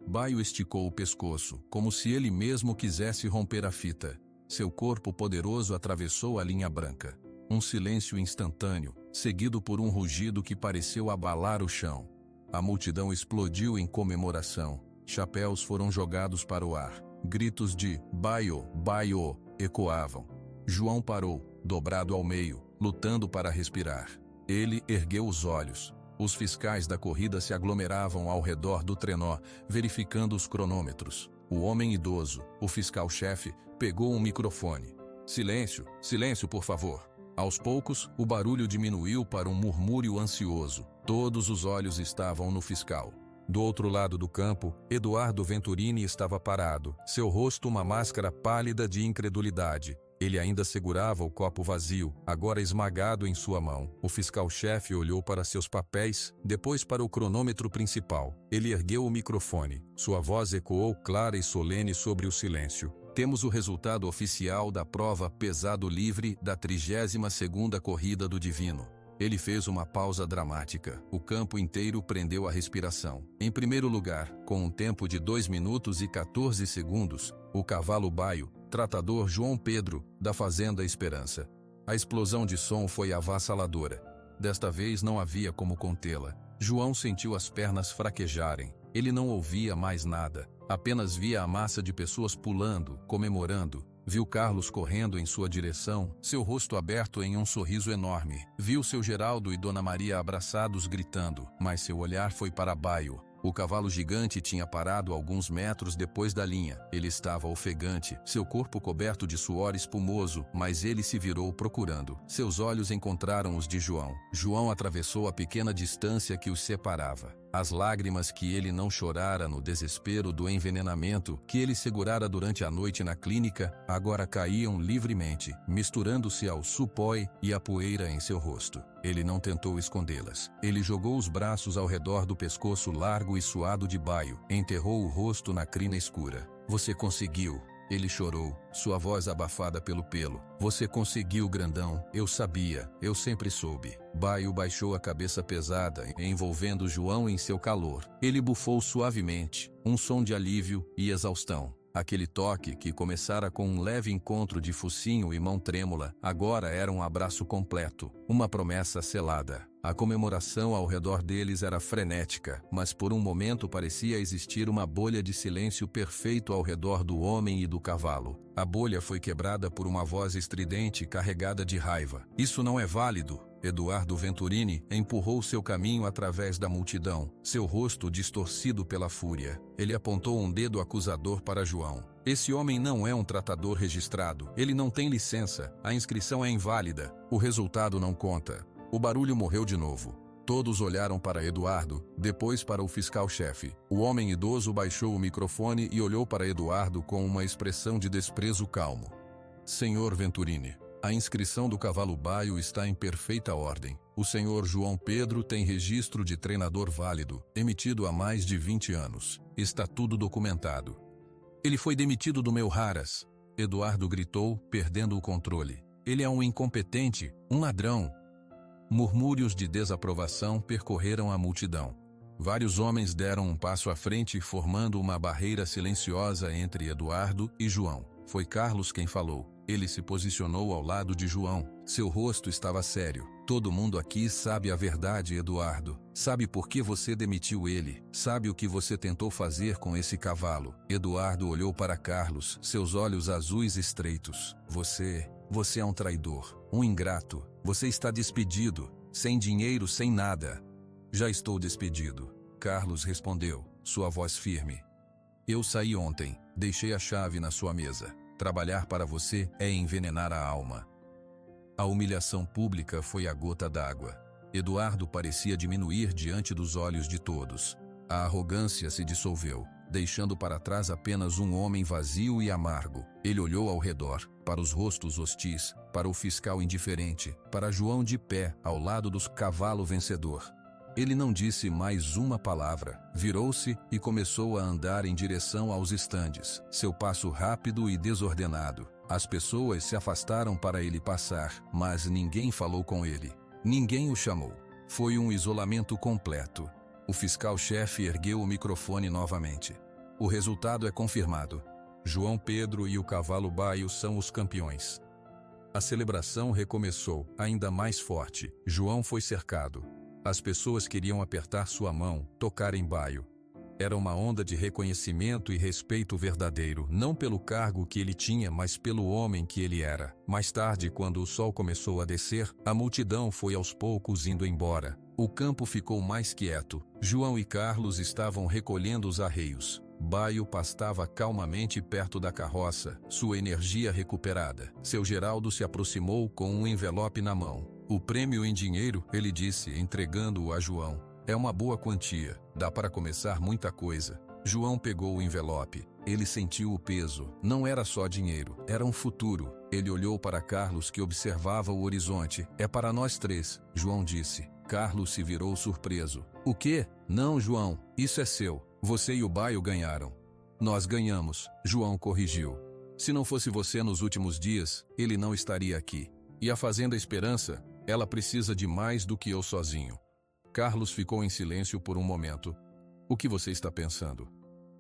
Baio esticou o pescoço, como se ele mesmo quisesse romper a fita. Seu corpo poderoso atravessou a linha branca. Um silêncio instantâneo, seguido por um rugido que pareceu abalar o chão. A multidão explodiu em comemoração. Chapéus foram jogados para o ar. Gritos de Baio, Baio ecoavam. João parou, dobrado ao meio, lutando para respirar. Ele ergueu os olhos. Os fiscais da corrida se aglomeravam ao redor do trenó, verificando os cronômetros. O homem idoso, o fiscal-chefe, pegou um microfone. Silêncio, silêncio, por favor. Aos poucos, o barulho diminuiu para um murmúrio ansioso. Todos os olhos estavam no fiscal. Do outro lado do campo, Eduardo Venturini estava parado, seu rosto uma máscara pálida de incredulidade. Ele ainda segurava o copo vazio, agora esmagado em sua mão. O fiscal-chefe olhou para seus papéis, depois para o cronômetro principal. Ele ergueu o microfone. Sua voz ecoou clara e solene sobre o silêncio. Temos o resultado oficial da prova pesado livre da 32ª corrida do Divino. Ele fez uma pausa dramática. O campo inteiro prendeu a respiração. Em primeiro lugar, com um tempo de 2 minutos e 14 segundos, o cavalo Baio, tratador João Pedro, da Fazenda Esperança. A explosão de som foi avassaladora. Desta vez não havia como contê-la. João sentiu as pernas fraquejarem. Ele não ouvia mais nada. Apenas via a massa de pessoas pulando, comemorando. Viu Carlos correndo em sua direção, seu rosto aberto em um sorriso enorme. Viu seu Geraldo e Dona Maria abraçados gritando, mas seu olhar foi para Baio. O cavalo gigante tinha parado alguns metros depois da linha. Ele estava ofegante, seu corpo coberto de suor espumoso, mas ele se virou procurando. Seus olhos encontraram os de João. João atravessou a pequena distância que os separava. As lágrimas que ele não chorara no desespero do envenenamento que ele segurara durante a noite na clínica, agora caíam livremente, misturando-se ao supói e à poeira em seu rosto. Ele não tentou escondê-las. Ele jogou os braços ao redor do pescoço largo e suado de Baio, enterrou o rosto na crina escura. Você conseguiu. Ele chorou, sua voz abafada pelo pelo. Você conseguiu, grandão. Eu sabia, eu sempre soube. Baio baixou a cabeça pesada, envolvendo João em seu calor. Ele bufou suavemente, um som de alívio e exaustão. Aquele toque que começara com um leve encontro de focinho e mão trêmula, agora era um abraço completo, uma promessa selada. A comemoração ao redor deles era frenética, mas por um momento parecia existir uma bolha de silêncio perfeito ao redor do homem e do cavalo. A bolha foi quebrada por uma voz estridente carregada de raiva. Isso não é válido. Eduardo Venturini empurrou seu caminho através da multidão, seu rosto distorcido pela fúria. Ele apontou um dedo acusador para João. Esse homem não é um tratador registrado. Ele não tem licença. A inscrição é inválida. O resultado não conta. O barulho morreu de novo. Todos olharam para Eduardo, depois para o fiscal-chefe. O homem idoso baixou o microfone e olhou para Eduardo com uma expressão de desprezo calmo. Senhor Venturini, a inscrição do cavalo baio está em perfeita ordem. O senhor João Pedro tem registro de treinador válido, emitido há mais de 20 anos. Está tudo documentado. Ele foi demitido do meu Haras. Eduardo gritou, perdendo o controle. Ele é um incompetente, um ladrão. Murmúrios de desaprovação percorreram a multidão. Vários homens deram um passo à frente, formando uma barreira silenciosa entre Eduardo e João. Foi Carlos quem falou. Ele se posicionou ao lado de João. Seu rosto estava sério. Todo mundo aqui sabe a verdade, Eduardo. Sabe por que você demitiu ele. Sabe o que você tentou fazer com esse cavalo. Eduardo olhou para Carlos, seus olhos azuis estreitos. Você é um traidor, um ingrato. Você está despedido, sem dinheiro, sem nada. Já estou despedido. Carlos respondeu, sua voz firme. Eu saí ontem, deixei a chave na sua mesa. Trabalhar para você é envenenar a alma. A humilhação pública foi a gota d'água. Eduardo parecia diminuir diante dos olhos de todos. A arrogância se dissolveu, deixando para trás apenas um homem vazio e amargo. Ele olhou ao redor, para os rostos hostis, para o fiscal indiferente, para João de pé, ao lado do cavalo vencedor. Ele não disse mais uma palavra, virou-se e começou a andar em direção aos estandes, seu passo rápido e desordenado. As pessoas se afastaram para ele passar, mas ninguém falou com ele. Ninguém o chamou. Foi um isolamento completo. O fiscal-chefe ergueu o microfone novamente. O resultado é confirmado. João Pedro e o cavalo baio são os campeões. A celebração recomeçou, ainda mais forte. João foi cercado. As pessoas queriam apertar sua mão, tocar em baio. Era uma onda de reconhecimento e respeito verdadeiro, não pelo cargo que ele tinha, mas pelo homem que ele era. Mais tarde, quando o sol começou a descer, a multidão foi aos poucos indo embora. O campo ficou mais quieto. João e Carlos estavam recolhendo os arreios. Baio pastava calmamente perto da carroça, sua energia recuperada. Seu Geraldo se aproximou com um envelope na mão. O prêmio em dinheiro, ele disse, entregando-o a João. É uma boa quantia, dá para começar muita coisa. João pegou o envelope. Ele sentiu o peso. Não era só dinheiro, era um futuro. Ele olhou para Carlos, que observava o horizonte. É para nós três, João disse. Carlos se virou surpreso. O quê? Não, João, isso é seu. Você e o baio ganharam. Nós ganhamos, João corrigiu. Se não fosse você nos últimos dias, ele não estaria aqui. E a Fazenda Esperança, ela precisa de mais do que eu sozinho. Carlos ficou em silêncio por um momento. O que você está pensando?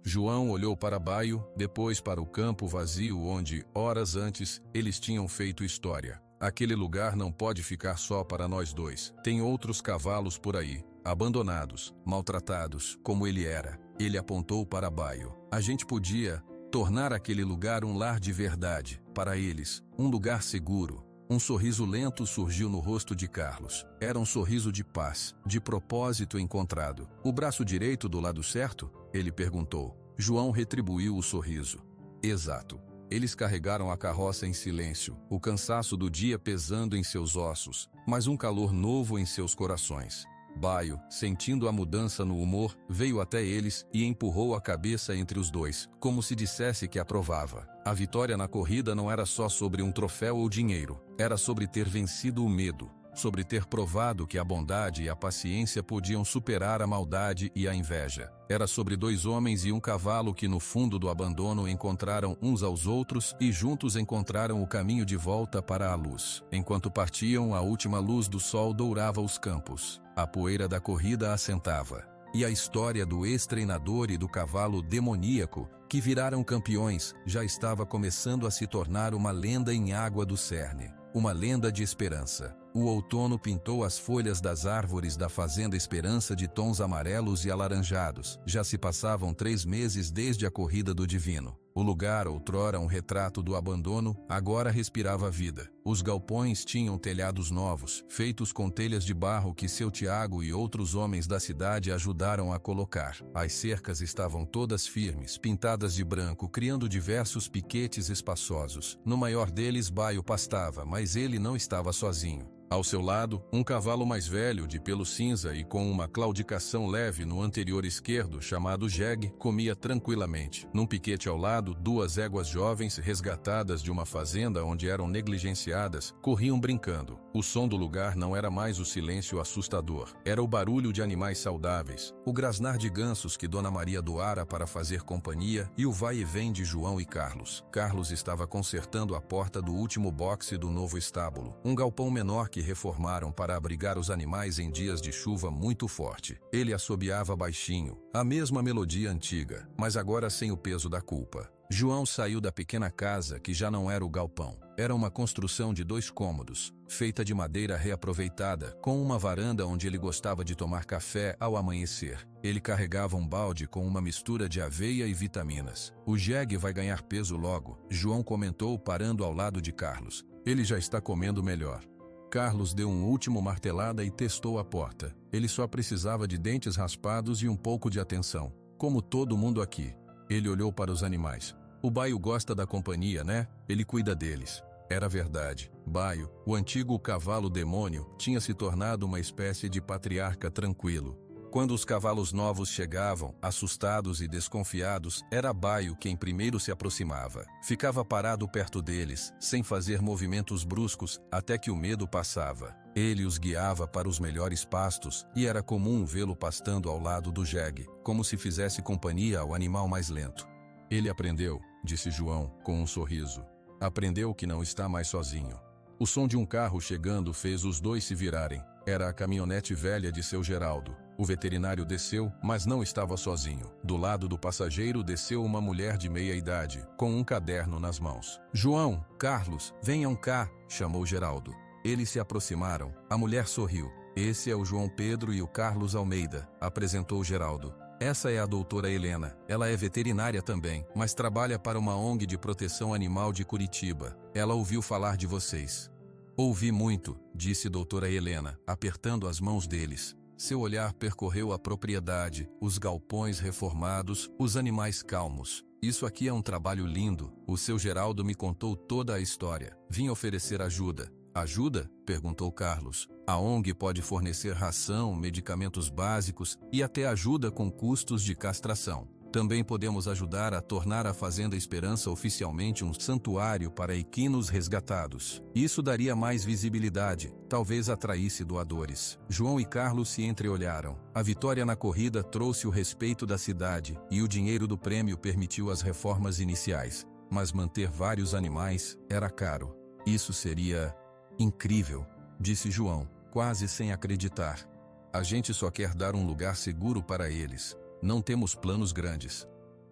João olhou para Baio, depois para o campo vazio onde, horas antes, eles tinham feito história. Aquele lugar não pode ficar só para nós dois. Tem outros cavalos por aí, abandonados, maltratados, como ele era. Ele apontou para Baio. A gente podia tornar aquele lugar um lar de verdade, para eles, um lugar seguro. Um sorriso lento surgiu no rosto de Carlos. Era um sorriso de paz, de propósito encontrado. O braço direito do lado certo? Ele perguntou. João retribuiu o sorriso. Exato. Eles carregaram a carroça em silêncio, o cansaço do dia pesando em seus ossos, mas um calor novo em seus corações. Baio, sentindo a mudança no humor, veio até eles e empurrou a cabeça entre os dois, como se dissesse que aprovava. A vitória na corrida não era só sobre um troféu ou dinheiro, era sobre ter vencido o medo, sobre ter provado que a bondade e a paciência podiam superar a maldade e a inveja. Era sobre dois homens e um cavalo que no fundo do abandono encontraram uns aos outros e juntos encontraram o caminho de volta para a luz. Enquanto partiam, a última luz do sol dourava os campos. A poeira da corrida assentava. E a história do ex-treinador e do cavalo demoníaco, que viraram campeões, já estava começando a se tornar uma lenda em Água do Cerne. Uma lenda de esperança. O outono pintou as folhas das árvores da Fazenda Esperança de tons amarelos e alaranjados. Já se passavam 3 meses desde a corrida do Divino. O lugar, outrora um retrato do abandono, agora respirava vida. Os galpões tinham telhados novos, feitos com telhas de barro que seu Tiago e outros homens da cidade ajudaram a colocar. As cercas estavam todas firmes, pintadas de branco, criando diversos piquetes espaçosos. No maior deles, Baio pastava, mas ele não estava sozinho. Ao seu lado, um cavalo mais velho, de pelo cinza e com uma claudicação leve no anterior esquerdo, chamado Jeg, comia tranquilamente. Num piquete ao lado, 2 éguas jovens, resgatadas de uma fazenda onde eram negligenciadas, corriam brincando. O som do lugar não era mais o silêncio assustador. Era o barulho de animais saudáveis, o grasnar de gansos que Dona Maria doara para fazer companhia e o vai e vem de João e Carlos. Carlos estava consertando a porta do último boxe do novo estábulo, um galpão menor que reformaram para abrigar os animais em dias de chuva muito forte. Ele assobiava baixinho, a mesma melodia antiga, mas agora sem o peso da culpa. João saiu da pequena casa que já não era o galpão. Era uma construção de 2 cômodos, feita de madeira reaproveitada, com uma varanda onde ele gostava de tomar café ao amanhecer. Ele carregava um balde com uma mistura de aveia e vitaminas. O Jeg vai ganhar peso logo, João comentou parando ao lado de Carlos. Ele já está comendo melhor. Carlos deu uma última martelada e testou a porta. Ele só precisava de dentes raspados e um pouco de atenção. Como todo mundo aqui. Ele olhou para os animais. O Baio gosta da companhia, né? Ele cuida deles. Era verdade. Baio, o antigo cavalo demônio, tinha se tornado uma espécie de patriarca tranquilo. Quando os cavalos novos chegavam, assustados e desconfiados, era Baio quem primeiro se aproximava. Ficava parado perto deles, sem fazer movimentos bruscos, até que o medo passava. Ele os guiava para os melhores pastos, e era comum vê-lo pastando ao lado do Jeg, como se fizesse companhia ao animal mais lento. Ele aprendeu, disse João, com um sorriso. Aprendeu que não está mais sozinho. O som de um carro chegando fez os dois se virarem. Era a caminhonete velha de seu Geraldo. O veterinário desceu, mas não estava sozinho. Do lado do passageiro desceu uma mulher de meia idade, com um caderno nas mãos. João, Carlos, venham cá, chamou Geraldo. Eles se aproximaram. A mulher sorriu. Esse é o João Pedro e o Carlos Almeida, apresentou Geraldo. Essa é a doutora Helena. Ela é veterinária também, mas trabalha para uma ONG de proteção animal de Curitiba. Ela ouviu falar de vocês. Ouvi muito, disse doutora Helena, apertando as mãos deles. Seu olhar percorreu a propriedade, os galpões reformados, os animais calmos. Isso aqui é um trabalho lindo. O seu Geraldo me contou toda a história. Vim oferecer ajuda. Ajuda? Perguntou Carlos. A ONG pode fornecer ração, medicamentos básicos e até ajuda com custos de castração. Também podemos ajudar a tornar a Fazenda Esperança oficialmente um santuário para equinos resgatados. Isso daria mais visibilidade, talvez atraísse doadores. João e Carlos se entreolharam. A vitória na corrida trouxe o respeito da cidade e o dinheiro do prêmio permitiu as reformas iniciais. Mas manter vários animais era caro. Isso seria incrível, disse João, quase sem acreditar. A gente só quer dar um lugar seguro para eles. Não temos planos grandes.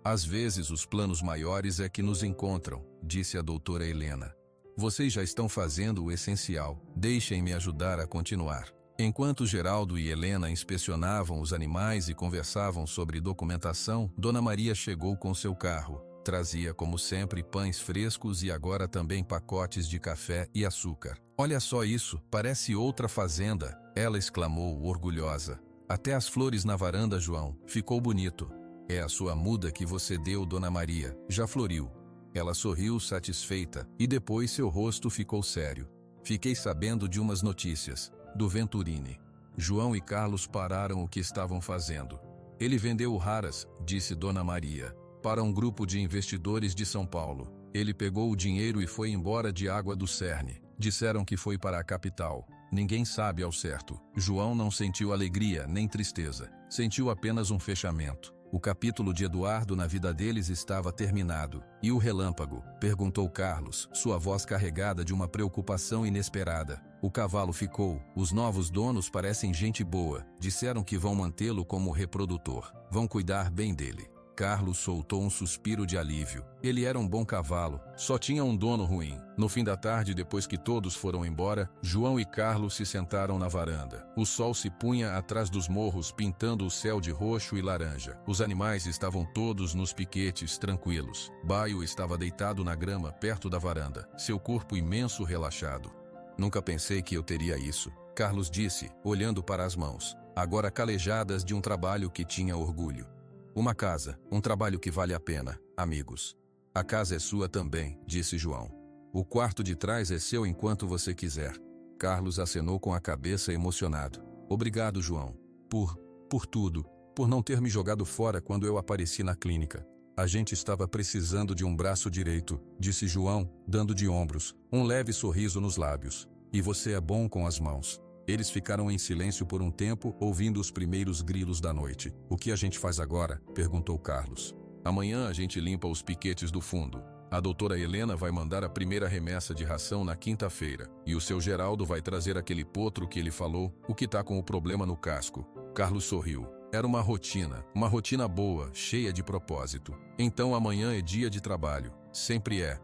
Às vezes os planos maiores é que nos encontram, disse a doutora Helena. Vocês já estão fazendo o essencial. Deixem-me ajudar a continuar. Enquanto Geraldo e Helena inspecionavam os animais e conversavam sobre documentação, Dona Maria chegou com seu carro. Trazia, como sempre, pães frescos e agora também pacotes de café e açúcar. Olha só isso, parece outra fazenda, ela exclamou, orgulhosa. Até as flores na varanda, João, ficou bonito. É a sua muda que você deu, Dona Maria, já floriu. Ela sorriu satisfeita e depois seu rosto ficou sério. Fiquei sabendo de umas notícias, do Venturini. João e Carlos pararam o que estavam fazendo. Ele vendeu o Raras, disse Dona Maria, para um grupo de investidores de São Paulo. Ele pegou o dinheiro e foi embora de Água do Cerne. Disseram que foi para a capital. Ninguém sabe ao certo. João não sentiu alegria nem tristeza. Sentiu apenas um fechamento. O capítulo de Eduardo na vida deles estava terminado. E o relâmpago? Perguntou Carlos, sua voz carregada de uma preocupação inesperada. O cavalo ficou. Os novos donos parecem gente boa. Disseram que vão mantê-lo como reprodutor. Vão cuidar bem dele. Carlos soltou um suspiro de alívio. Ele era um bom cavalo, só tinha um dono ruim. No fim da tarde, depois que todos foram embora, João e Carlos se sentaram na varanda. O sol se punha atrás dos morros, pintando o céu de roxo e laranja. Os animais estavam todos nos piquetes, tranquilos. Baio estava deitado na grama, perto da varanda, seu corpo imenso relaxado. Nunca pensei que eu teria isso, Carlos disse, olhando para as mãos, agora calejadas de um trabalho que tinha orgulho. Uma casa, um trabalho que vale a pena, amigos. A casa é sua também, disse João. O quarto de trás é seu enquanto você quiser. Carlos acenou com a cabeça emocionado. Obrigado, João. Por tudo. Por não ter me jogado fora quando eu apareci na clínica. A gente estava precisando de um braço direito, disse João, dando de ombros, um leve sorriso nos lábios. E você é bom com as mãos. Eles ficaram em silêncio por um tempo, ouvindo os primeiros grilos da noite. O que a gente faz agora? Perguntou Carlos. Amanhã a gente limpa os piquetes do fundo. A doutora Helena vai mandar a primeira remessa de ração na quinta-feira. E o seu Geraldo vai trazer aquele potro que ele falou, o que tá com o problema no casco. Carlos sorriu. Era uma rotina boa, cheia de propósito. Então amanhã é dia de trabalho. Sempre é.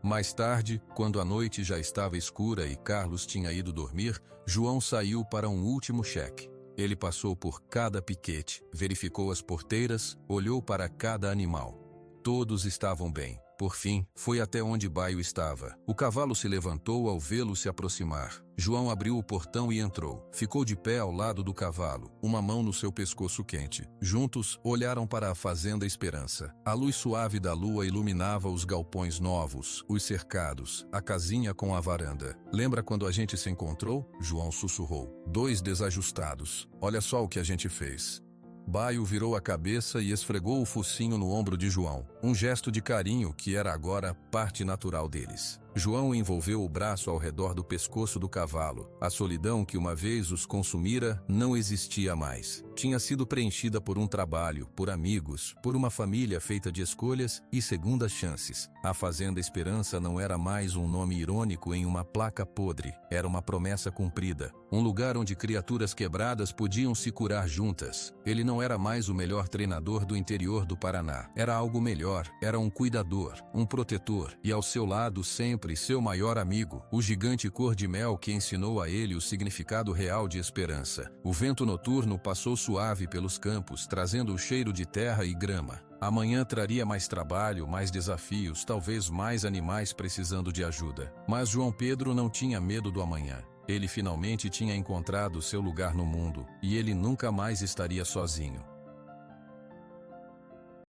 Mais tarde, quando a noite já estava escura e Carlos tinha ido dormir, João saiu para um último cheque. Ele passou por cada piquete, verificou as porteiras, olhou para cada animal. Todos estavam bem. Por fim, foi até onde Baio estava. O cavalo se levantou ao vê-lo se aproximar. João abriu o portão e entrou. Ficou de pé ao lado do cavalo, uma mão no seu pescoço quente. Juntos, olharam para a Fazenda Esperança. A luz suave da lua iluminava os galpões novos, os cercados, a casinha com a varanda. Lembra quando a gente se encontrou? João sussurrou. 2 desajustados. Olha só o que a gente fez. Baio virou a cabeça e esfregou o focinho no ombro de João, um gesto de carinho que era agora parte natural deles. João envolveu o braço ao redor do pescoço do cavalo. A solidão que uma vez os consumira não existia mais. Tinha sido preenchida por um trabalho, por amigos, por uma família feita de escolhas e segundas chances. A Fazenda Esperança não era mais um nome irônico em uma placa podre. Era uma promessa cumprida. Um lugar onde criaturas quebradas podiam se curar juntas. Ele não era mais o melhor treinador do interior do Paraná. Era algo melhor. Era um cuidador, um protetor. E ao seu lado sempre seu maior amigo, o gigante cor-de-mel que ensinou a ele o significado real de esperança. O vento noturno passou suave pelos campos, trazendo o cheiro de terra e grama. Amanhã traria mais trabalho, mais desafios, talvez mais animais precisando de ajuda. Mas João Pedro não tinha medo do amanhã. Ele finalmente tinha encontrado seu lugar no mundo, e ele nunca mais estaria sozinho.